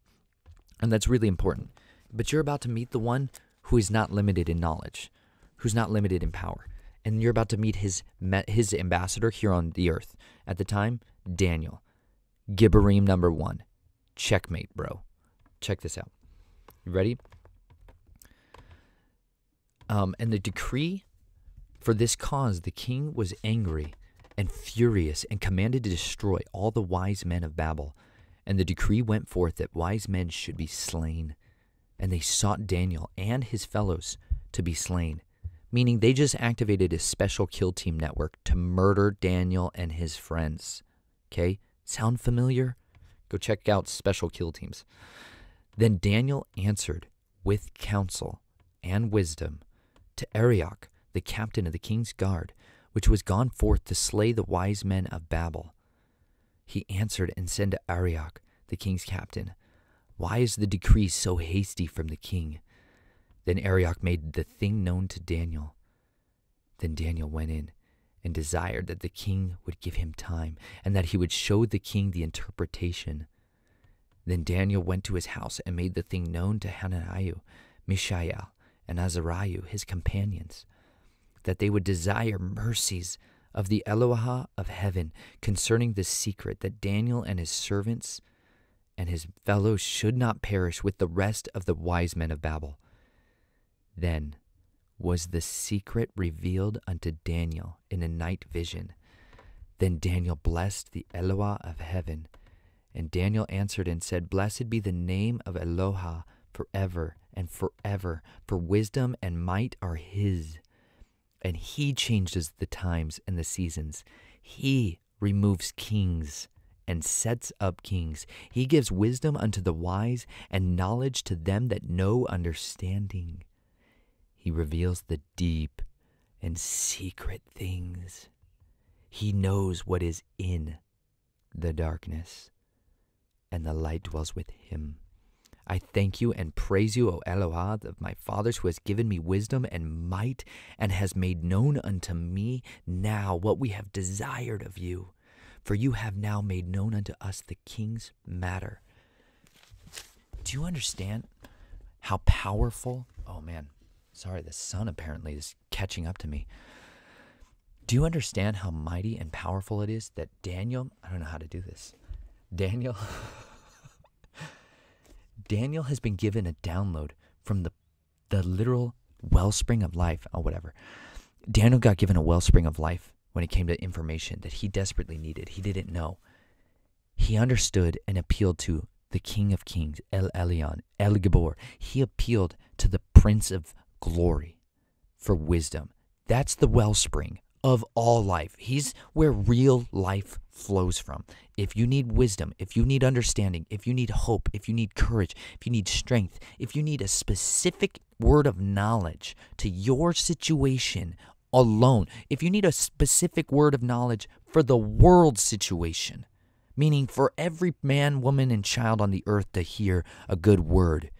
A: And that's really important. But you're about to meet the one who is not limited in knowledge, who's not limited in power. And you're about to meet his ambassador here on the earth. At the time, Daniel. Gibborim number 1. Checkmate, bro. Check this out. You ready? And the decree for this cause, the king was angry and furious and commanded to destroy all the wise men of Babel. And the decree went forth that wise men should be slain. And they sought Daniel and his fellows to be slain. Meaning they just activated a special kill team network to murder Daniel and his friends. Okay? Sound familiar? Go check out special kill teams. Then Daniel answered with counsel and wisdom to Arioch, the captain of the king's guard, which was gone forth to slay the wise men of Babel. He answered and said to Arioch, the king's captain, why is the decree so hasty from the king? Then Arioch made the thing known to Daniel. Then Daniel went in and desired that the king would give him time, and that he would show the king the interpretation. Then Daniel went to his house and made the thing known to Hananiah, Mishael, and Azariah, his companions, that they would desire mercies of the Elohim of heaven concerning the secret, that Daniel and his servants and his fellows should not perish with the rest of the wise men of Babel. Then was the secret revealed unto Daniel in a night vision. Then Daniel blessed the Elohim of heaven. And Daniel answered and said, blessed be the name of Elohim forever and forever, for wisdom and might are his. And he changes the times and the seasons. He removes kings and sets up kings. He gives wisdom unto the wise and knowledge to them that know understanding. He reveals the deep and secret things. He knows what is in the darkness, and the light dwells with him. I thank you and praise you, O Elohim of my fathers, who has given me wisdom and might, and has made known unto me now what we have desired of you. For you have now made known unto us the king's matter. Do you understand how powerful? Oh man, sorry, the sun apparently is catching up to me. Do you understand how mighty and powerful it is that Daniel, I don't know how to do this. Daniel has been given a download from the literal wellspring of life. Oh, whatever. Daniel got given a wellspring of life when it came to information that he desperately needed. He didn't know. He understood and appealed to the King of Kings, El Elyon, El Gibor. He appealed to the Prince of Glory for wisdom. That's the wellspring of all life. He's where real life flows from. If you need wisdom, if you need understanding, if you need hope, if you need courage, if you need strength, if you need a specific word of knowledge to your situation alone, if you need a specific word of knowledge for the world situation, meaning for every man, woman, and child on the earth to hear a good word,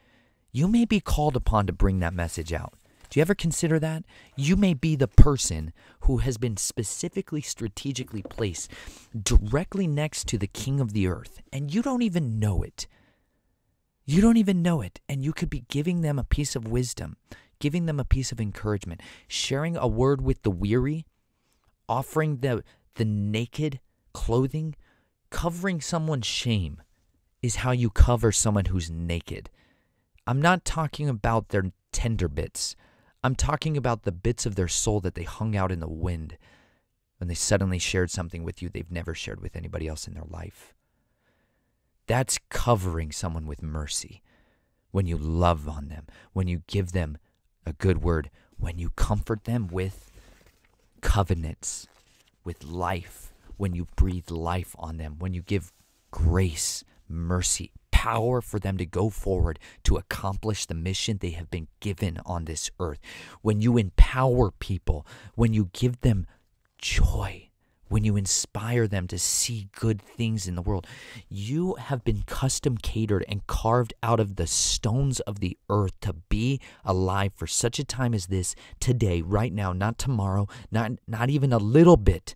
A: you may be called upon to bring that message out. Do you ever consider that? You may be the person who has been specifically, strategically placed directly next to the king of the earth, and you don't even know it. You don't even know it, and you could be giving them a piece of wisdom, giving them a piece of encouragement, sharing a word with the weary, offering the naked clothing. Covering someone's shame is how you cover someone who's naked. I'm not talking about their tender bits. I'm talking about the bits of their soul that they hung out in the wind when they suddenly shared something with you they've never shared with anybody else in their life. That's covering someone with mercy. When you love on them, when you give them a good word, when you comfort them with covenants, with life, when you breathe life on them, when you give grace, mercy, power for them to go forward to accomplish the mission they have been given on this earth. When you empower people, when you give them joy, when you inspire them to see good things in the world, you have been custom catered and carved out of the stones of the earth to be alive for such a time as this, today, right now, not tomorrow, not even a little bit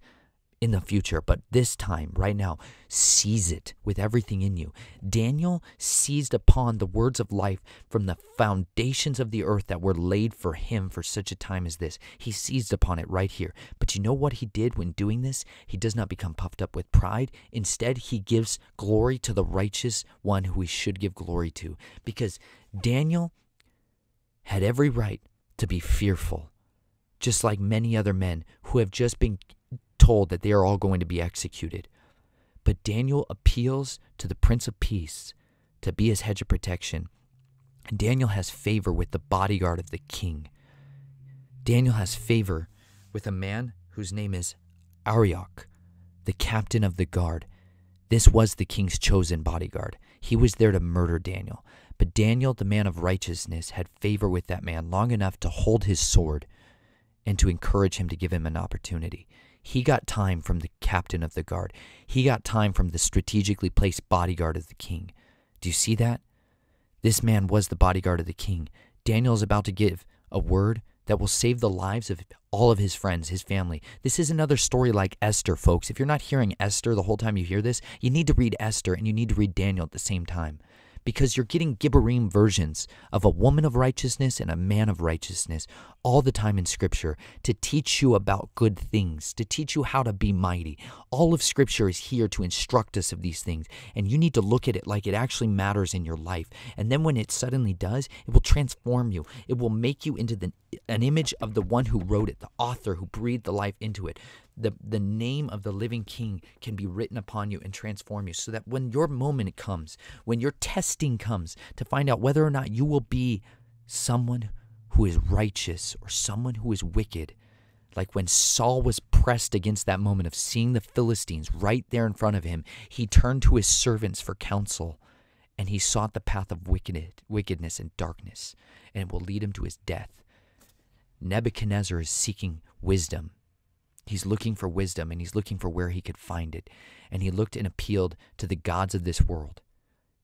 A: in the future, but this time, right now. Seize it with everything in you. Daniel seized upon the words of life from the foundations of the earth that were laid for him for such a time as this. He seized upon it right here. But you know what he did when doing this? He does not become puffed up with pride. Instead, he gives glory to the righteous one who we should give glory to. Because Daniel had every right to be fearful, just like many other men who have just been told that they are all going to be executed. But Daniel appeals to the Prince of Peace to be his hedge of protection. And Daniel has favor with the bodyguard of the king. Daniel has favor with a man whose name is Arioch, the captain of the guard. This was the king's chosen bodyguard. He was there to murder Daniel. But Daniel, the man of righteousness, had favor with that man long enough to hold his sword and to encourage him to give him an opportunity. He got time from the captain of the guard. He got time from the strategically placed bodyguard of the king. Do you see that? This man was the bodyguard of the king. Daniel is about to give a word that will save the lives of all of his friends, his family. This is another story like Esther, folks. If you're not hearing Esther the whole time you hear this, you need to read Esther and you need to read Daniel at the same time. Because you're getting Gibborim versions of a woman of righteousness and a man of righteousness all the time in Scripture to teach you about good things, to teach you how to be mighty. All of Scripture is here to instruct us of these things, and you need to look at it like it actually matters in your life. And then when it suddenly does, it will transform you. It will make you into an image of the one who wrote it, the author who breathed the life into it. The name of the living king can be written upon you and transform you so that when your moment comes, when your testing comes to find out whether or not you will be someone who is righteous or someone who is wicked, like when Saul was pressed against that moment of seeing the Philistines right there in front of him, he turned to his servants for counsel and he sought the path of wickedness and darkness, and it will lead him to his death. Nebuchadnezzar is seeking wisdom. He's looking for wisdom, and he's looking for where he could find it. And he looked and appealed to the gods of this world.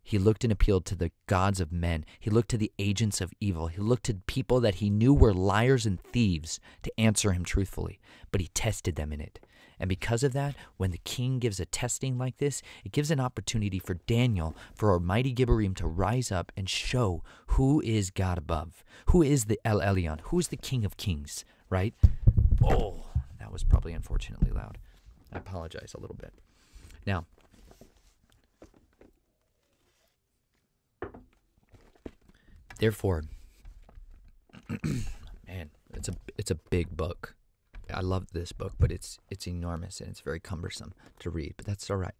A: He looked and appealed to the gods of men. He looked to the agents of evil. He looked to people that he knew were liars and thieves to answer him truthfully. But he tested them in it. And because of that, when the king gives a testing like this, it gives an opportunity for Daniel, for our mighty Gibborim, to rise up and show who is God above. Who is the El Elyon? Who is the King of Kings, right? Oh, that was probably unfortunately loud. I apologize a little bit. Now, therefore, man, it's a big book. I love this book, but it's enormous and it's very cumbersome to read, but that's all right.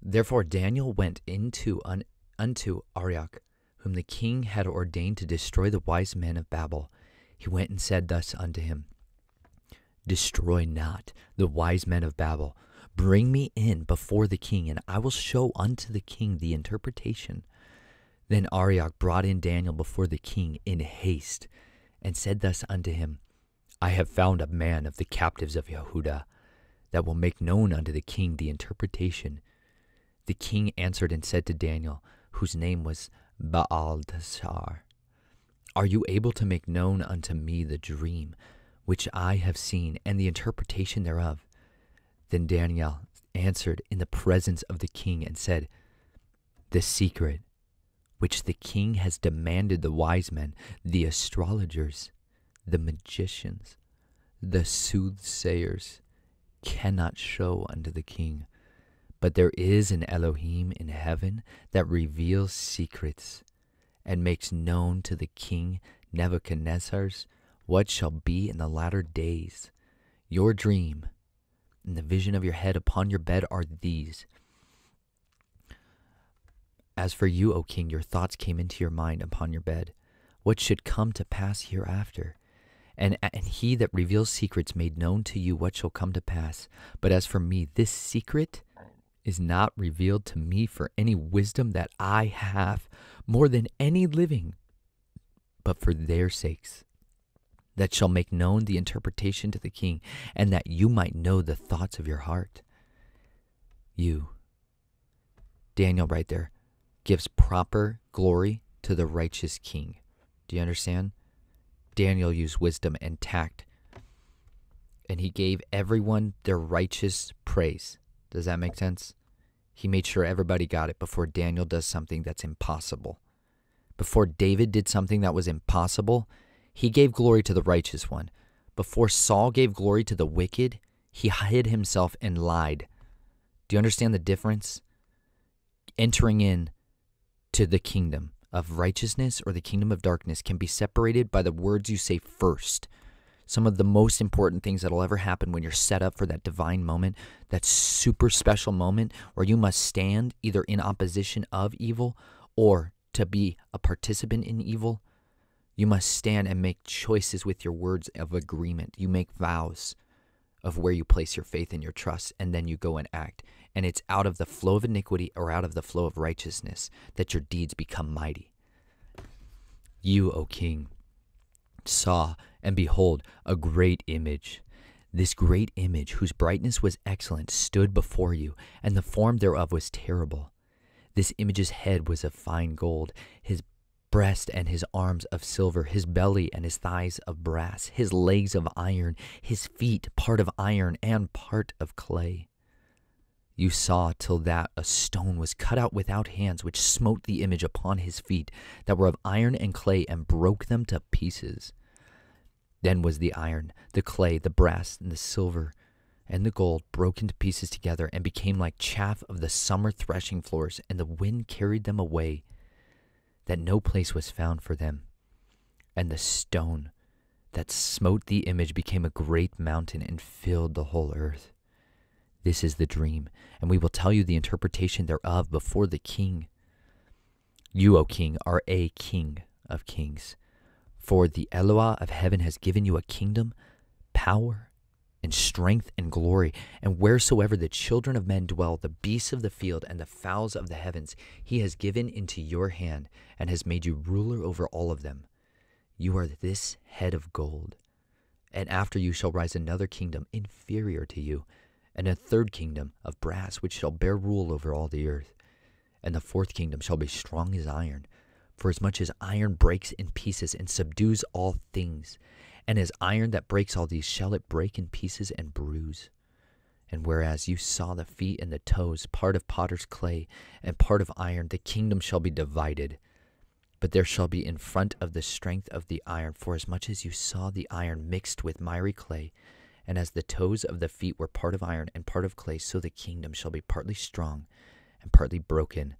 A: Therefore, Daniel went unto Arioch, whom the king had ordained to destroy the wise men of Babel. He went and said thus unto him, Destroy not the wise men of Babel. Bring me in before the king, and I will show unto the king the interpretation. Then Arioch brought in Daniel before the king in haste, and said thus unto him, I have found a man of the captives of Yehudah, that will make known unto the king the interpretation. The king answered and said to Daniel, whose name was Baaltazar, Are you able to make known unto me the dream which I have seen, and the interpretation thereof? Then Daniel answered in the presence of the king and said, The secret which the king has demanded the wise men, the astrologers, the magicians, the soothsayers, cannot show unto the king. But there is an Elohim in heaven that reveals secrets, and makes known to the king Nebuchadnezzar's what shall be in the latter days. Your dream and the vision of your head upon your bed are these. As for you, O king, your thoughts came into your mind upon your bed, what should come to pass hereafter. And he that reveals secrets made known to you what shall come to pass. But as for me, this secret is not revealed to me for any wisdom that I have more than any living, but for their sakes, that shall make known the interpretation to the king, and that you might know the thoughts of your heart. You, Daniel right there, gives proper glory to the righteous king. Do you understand? Daniel used wisdom and tact, and he gave everyone their righteous praise. Does that make sense? He made sure everybody got it before Daniel does something that's impossible. Before David did something that was impossible, he gave glory to the righteous one. Before Saul gave glory to the wicked, he hid himself and lied. Do you understand the difference? Entering in to the kingdom of righteousness or the kingdom of darkness can be separated by the words you say first. Some of the most important things that'll ever happen when you're set up for that divine moment, that super special moment where you must stand either in opposition of evil or to be a participant in evil. You must stand and make choices with your words of agreement. You make vows of where you place your faith and your trust, and then you go and act. And it's out of the flow of iniquity or out of the flow of righteousness that your deeds become mighty. You, O king, saw, and behold, a great image. This great image, whose brightness was excellent, stood before you, and the form thereof was terrible. This image's head was of fine gold, his breast and his arms of silver, his belly and his thighs of brass, his legs of iron, his feet part of iron and part of clay. You saw till that a stone was cut out without hands, which smote the image upon his feet, that were of iron and clay, and broke them to pieces. Then was the iron, the clay, the brass, and the silver, and the gold broken to pieces together, and became like chaff of the summer threshing floors, and the wind carried them away, that no place was found for them. And the stone that smote the image became a great mountain, and filled the whole earth. This is the dream, and we will tell you the interpretation thereof before the king. You, O king, are a king of kings. For the Elohim of heaven has given you a kingdom, power, and strength, and glory. And wheresoever the children of men dwell, the beasts of the field and the fowls of the heavens, he has given into your hand, and has made you ruler over all of them. You are this head of gold. And after you shall rise another kingdom inferior to you, and a third kingdom of brass, which shall bear rule over all the earth. And the fourth kingdom shall be strong as iron, for as much as iron breaks in pieces and subdues all things, and as iron that breaks all these shall it break in pieces and bruise. And whereas you saw the feet and the toes, part of potter's clay and part of iron, the kingdom shall be divided. But there shall be in front of the strength of the iron, for as much as you saw the iron mixed with miry clay, and as the toes of the feet were part of iron and part of clay, so the kingdom shall be partly strong and partly broken.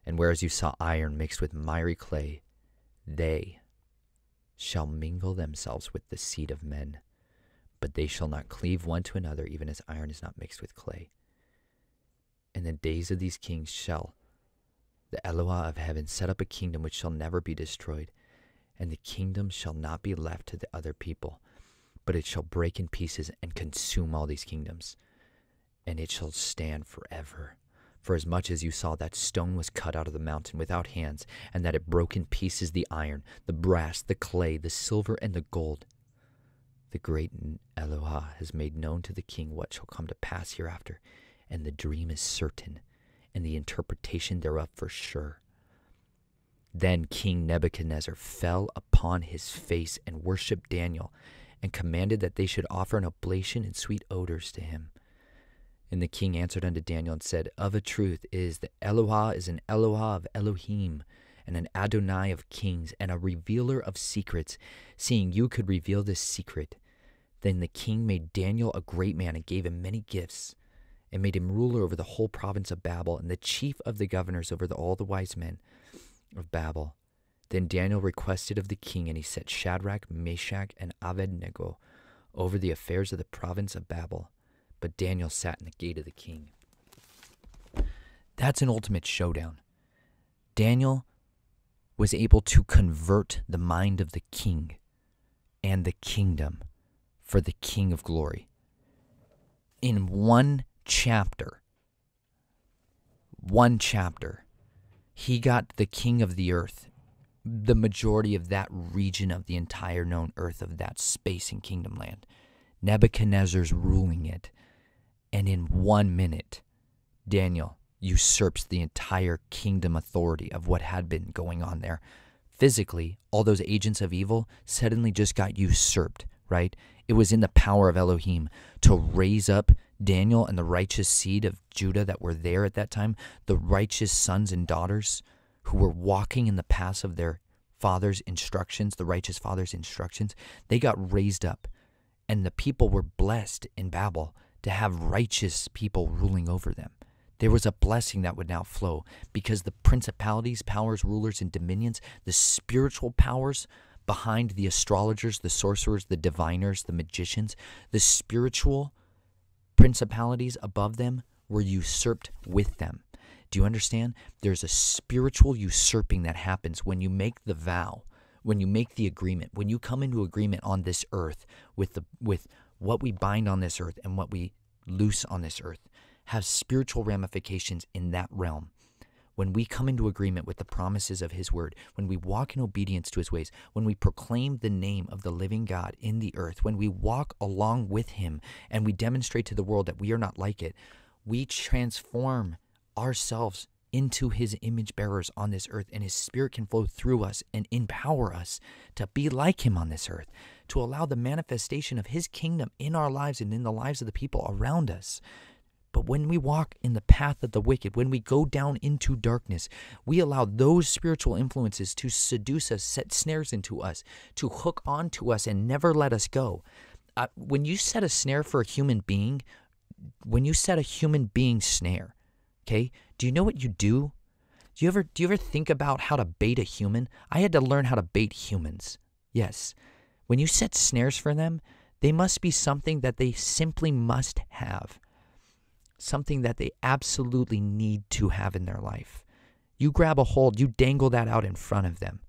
A: And whereas you saw iron mixed with miry clay, they shall mingle themselves with the seed of men, but they shall not cleave one to another, even as iron is not mixed with clay. In the days of these kings shall the Elohim of heaven set up a kingdom which shall never be destroyed, and the kingdom shall not be left to the other people, but it shall break in pieces and consume all these kingdoms, and it shall stand forever. For as much as you saw that stone was cut out of the mountain without hands, and that it broke in pieces the iron, the brass, the clay, the silver, and the gold, the great Elohim has made known to the king what shall come to pass hereafter, and the dream is certain, and the interpretation thereof for sure. Then King Nebuchadnezzar fell upon his face and worshipped Daniel, and commanded that they should offer an oblation and sweet odors to him. And the king answered unto Daniel and said, Of a truth is the Elohim is an Elohim of Elohim, and an Adonai of kings, and a revealer of secrets, seeing you could reveal this secret. Then the king made Daniel a great man, and gave him many gifts, and made him ruler over the whole province of Babel, and the chief of the governors over all the wise men of Babel. Then Daniel requested of the king, and he set Shadrach, Meshach, and Abednego over the affairs of the province of Babel. But Daniel sat in the gate of the king. That's an ultimate showdown. Daniel was able to convert the mind of the king and the kingdom for the King of Glory. In one chapter, one chapter, he got the king of the earth, the majority of that region of the entire known earth, of that space and kingdom land. Nebuchadnezzar's ruling it. And in 1 minute, Daniel usurps the entire kingdom authority of what had been going on there. Physically, all those agents of evil suddenly just got usurped, right? It was in the power of Elohim to raise up Daniel and the righteous seed of Judah that were there at that time, the righteous sons and daughters who were walking in the paths of their father's instructions, the righteous father's instructions. They got raised up, and the people were blessed in Babel to have righteous people ruling over them. There was a blessing that would now flow because the principalities, powers, rulers, and dominions, the spiritual powers behind the astrologers, the sorcerers, the diviners, the magicians, the spiritual principalities above them were usurped with them. Do you understand? There's a spiritual usurping that happens when you make the vow, when you make the agreement, when you come into agreement on this earth with what we bind on this earth and what we loose on this earth, have spiritual ramifications in that realm. When we come into agreement with the promises of his word, when we walk in obedience to his ways, when we proclaim the name of the living God in the earth, when we walk along with him and we demonstrate to the world that we are not like it, we transform ourselves into his image bearers on this earth, and his spirit can flow through us and empower us to be like him on this earth, to allow the manifestation of his kingdom in our lives and in the lives of the people around us. But when we walk in the path of the wicked, when we go down into darkness, we allow those spiritual influences to seduce us, set snares into us, to hook onto us and never let us go. When you set a snare for a human being, when you set a human being snare, okay, do you know what you do? Do you ever think about how to bait a human? I had to learn how to bait humans. Yes. When you set snares for them, they must be something that they simply must have. Something that they absolutely need to have in their life. You grab a hold, you dangle that out in front of them,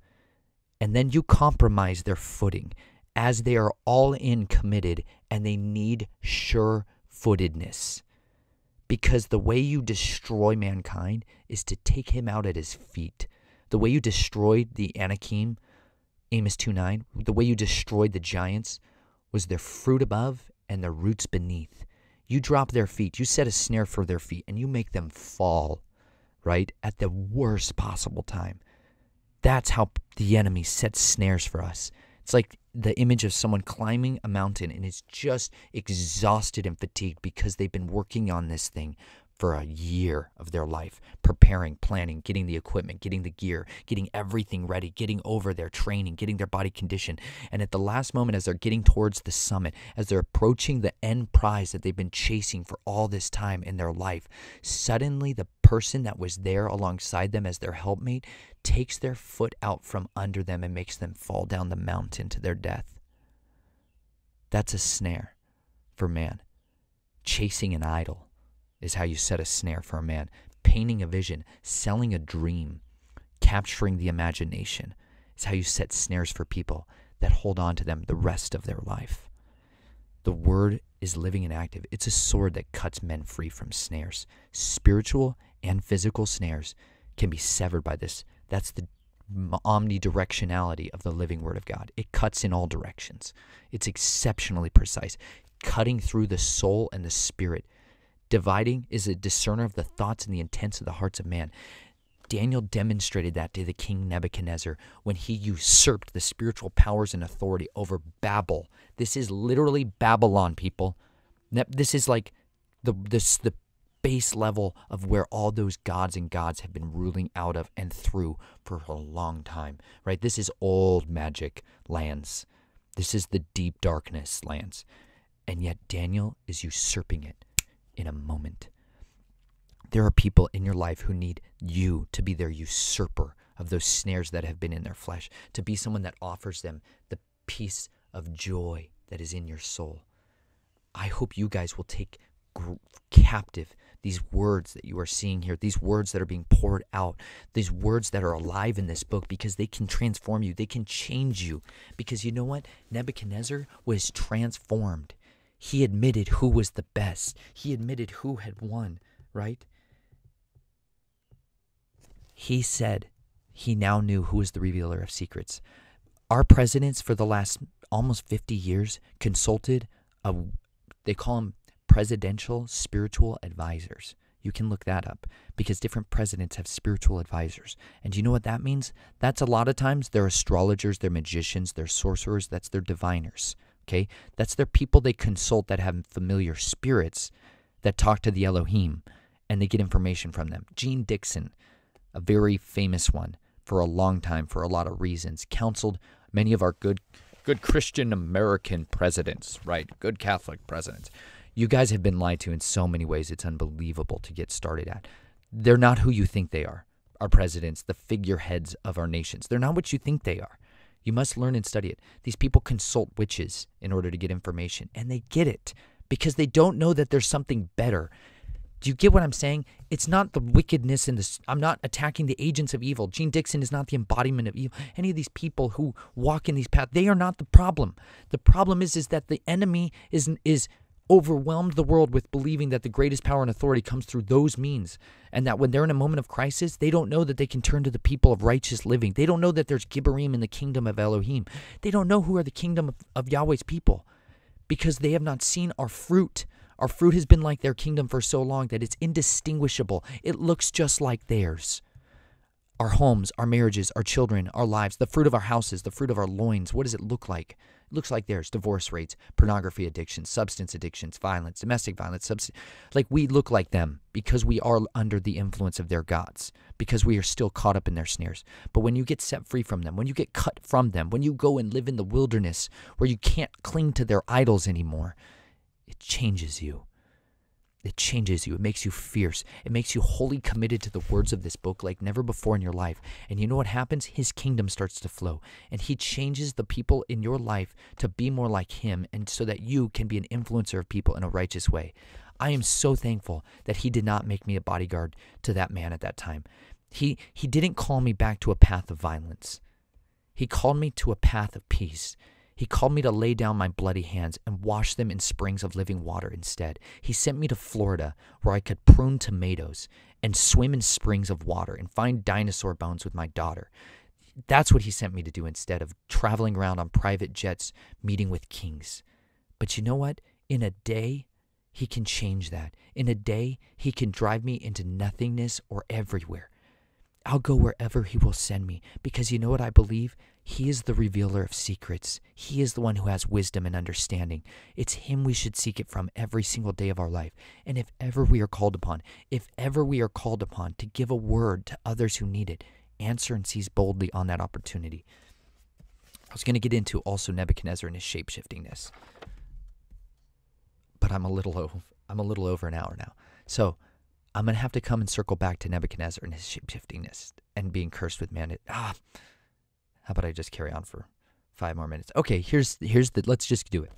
A: and then you compromise their footing as they are all in committed and they need sure-footedness. Because the way you destroy mankind is to take him out at his feet. The way you destroyed the Anakim, Amos 2:9, the way you destroyed the giants was their fruit above and their roots beneath. You drop their feet, you set a snare for their feet, and you make them fall, right, at the worst possible time. That's how the enemy sets snares for us. It's like the image of someone climbing a mountain and is just exhausted and fatigued because they've been working on this thing for a year of their life, preparing, planning, getting the equipment, getting the gear, getting everything ready, getting over their training, getting their body conditioned. And at the last moment, as they're getting towards the summit, as they're approaching the end prize that they've been chasing for all this time in their life, suddenly the person that was there alongside them as their helpmate takes their foot out from under them and makes them fall down the mountain to their death. That's a snare for man. Chasing an idol is how you set a snare for a man. Painting a vision, selling a dream, capturing the imagination is how you set snares for people that hold on to them the rest of their life. The word is living and active. It's a sword that cuts men free from snares. Spiritual and physical snares can be severed by this. That's the omnidirectionality of the living word of God. It cuts in all directions. It's exceptionally precise, cutting through the soul and the spirit. Dividing is a discerner of the thoughts and the intents of the hearts of man. Daniel demonstrated that to the king Nebuchadnezzar when he usurped the spiritual powers and authority over Babel. This is literally Babylon, people. This is like the base level of where all those gods and gods have been ruling out of and through for a long time, right? This is old magic lands. This is the deep darkness lands. And yet Daniel is usurping it in a moment. There are people in your life who need you to be their usurper of those snares that have been in their flesh, to be someone that offers them the peace of joy that is in your soul. I hope you guys will take captive these words that you are seeing here, these words that are being poured out, these words that are alive in this book, because they can transform you, they can change you. Because you know what? Nebuchadnezzar was transformed. He admitted who was the best. He admitted who had won, right? He said he now knew who was the Reveler of Secrets. Our presidents for the last almost 50 years consulted, they call them presidential spiritual advisors. You can look that up because different presidents have spiritual advisors. And do you know what that means? That's a lot of times they're astrologers, they're magicians, they're sorcerers, that's their diviners. Okay? That's their people they consult that have familiar spirits that talk to the Elohim and they get information from them. Gene Dixon, a very famous one for a long time for a lot of reasons, counseled many of our good Christian American presidents, right? Good Catholic presidents. You guys have been lied to in so many ways. It's unbelievable to get started at. They're not who you think they are. Our presidents, the figureheads of our nations. They're not what you think they are. You must learn and study it. These people consult witches in order to get information, and they get it because they don't know that there's something better. Do you get what I'm saying? It's not the wickedness in this. I'm not attacking the agents of evil. Gene Dixon is not the embodiment of evil. Any of these people who walk in these paths, they are not the problem. The problem is that the enemy is overwhelmed the world with believing that the greatest power and authority comes through those means, and that when they're in a moment of crisis, they don't know that they can turn to the people of righteous living. They don't know that there's Gibborim in the kingdom of Elohim. They don't know who are the kingdom of Yahweh's people because they have not seen our fruit. Our fruit has been like their kingdom for so long that it's indistinguishable. It looks just like theirs. Our homes, our marriages, our children, our lives, the fruit of our houses, the fruit of our loins, what does it look like? It looks like theirs. Divorce rates, pornography addictions, substance addictions, violence, domestic violence. Like we look like them because we are under the influence of their gods, because we are still caught up in their snares. But when you get set free from them, when you get cut from them, when you go and live in the wilderness where you can't cling to their idols anymore, it changes you. It changes you. It makes you fierce. It makes you wholly committed to the words of this book like never before in your life. And you know what happens? His kingdom starts to flow. And he changes the people in your life to be more like him, and so that you can be an influencer of people in a righteous way. I am so thankful that he did not make me a bodyguard to that man at that time. He didn't call me back to a path of violence. He called me to a path of peace. He called me to lay down my bloody hands and wash them in springs of living water instead. He sent me to Florida where I could prune tomatoes and swim in springs of water and find dinosaur bones with my daughter. That's what he sent me to do instead of traveling around on private jets meeting with kings. But you know what? In a day, he can change that. In a day, he can drive me into nothingness or everywhere. I'll go wherever he will send me because you know what I believe? He is the revealer of secrets. He is the one who has wisdom and understanding. It's him we should seek it from every single day of our life. And if ever we are called upon to give a word to others who need it, answer and seize boldly on that opportunity. I was going to get into also Nebuchadnezzar and his shapeshiftingness, but I'm a little over an hour now. So I'm going to have to come and circle back to Nebuchadnezzar and his shapeshiftingness and being cursed with man. How about I just carry on for 5 more minutes? Okay, let's just do it.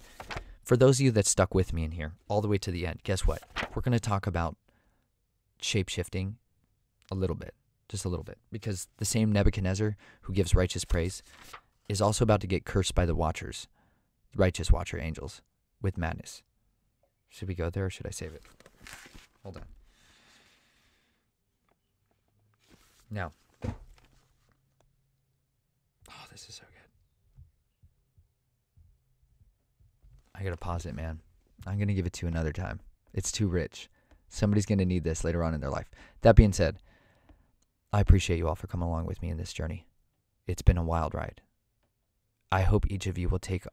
A: For those of you that stuck with me in here all the way to the end, guess what? We're going to talk about shapeshifting a little bit, just a little bit, because the same Nebuchadnezzar who gives righteous praise is also about to get cursed by the watchers, righteous watcher angels, with madness. Should we go there or should I save it? Hold on. Now, this is so good. I gotta pause it, man. I'm gonna give it to you another time. It's too rich. Somebody's gonna need this later on in their life. That being said, I appreciate you all for coming along with me in this journey. It's been a wild ride. I hope each of you will take,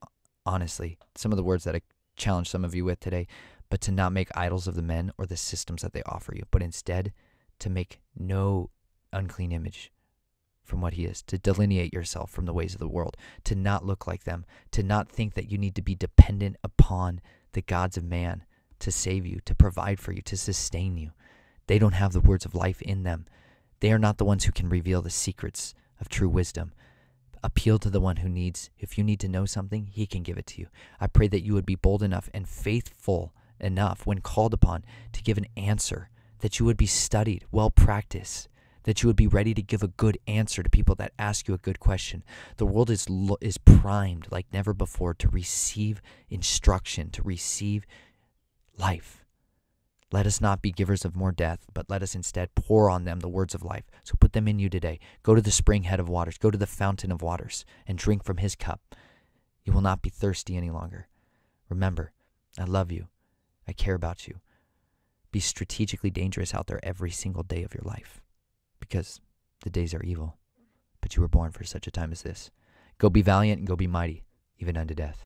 A: honestly, some of the words that I challenged some of you with today, but to not make idols of the men or the systems that they offer you, but instead to make no unclean image from what he is, to delineate yourself from the ways of the world, to not look like them, to not think that you need to be dependent upon the gods of man to save you, to provide for you, to sustain you. They don't have the words of life in them. They are not the ones who can reveal the secrets of true wisdom. Appeal to the one who needs. If you need to know something, he can give it to you. I pray that you would be bold enough and faithful enough when called upon to give an answer, that you would be studied, well practiced, that you would be ready to give a good answer to people that ask you a good question. The world is primed like never before to receive instruction, to receive life. Let us not be givers of more death, but let us instead pour on them the words of life. So put them in you today. Go to the spring head of waters. Go to the fountain of waters and drink from his cup. You will not be thirsty any longer. Remember, I love you. I care about you. Be strategically dangerous out there every single day of your life, because the days are evil, but you were born for such a time as this. Go be valiant and go be mighty, even unto death.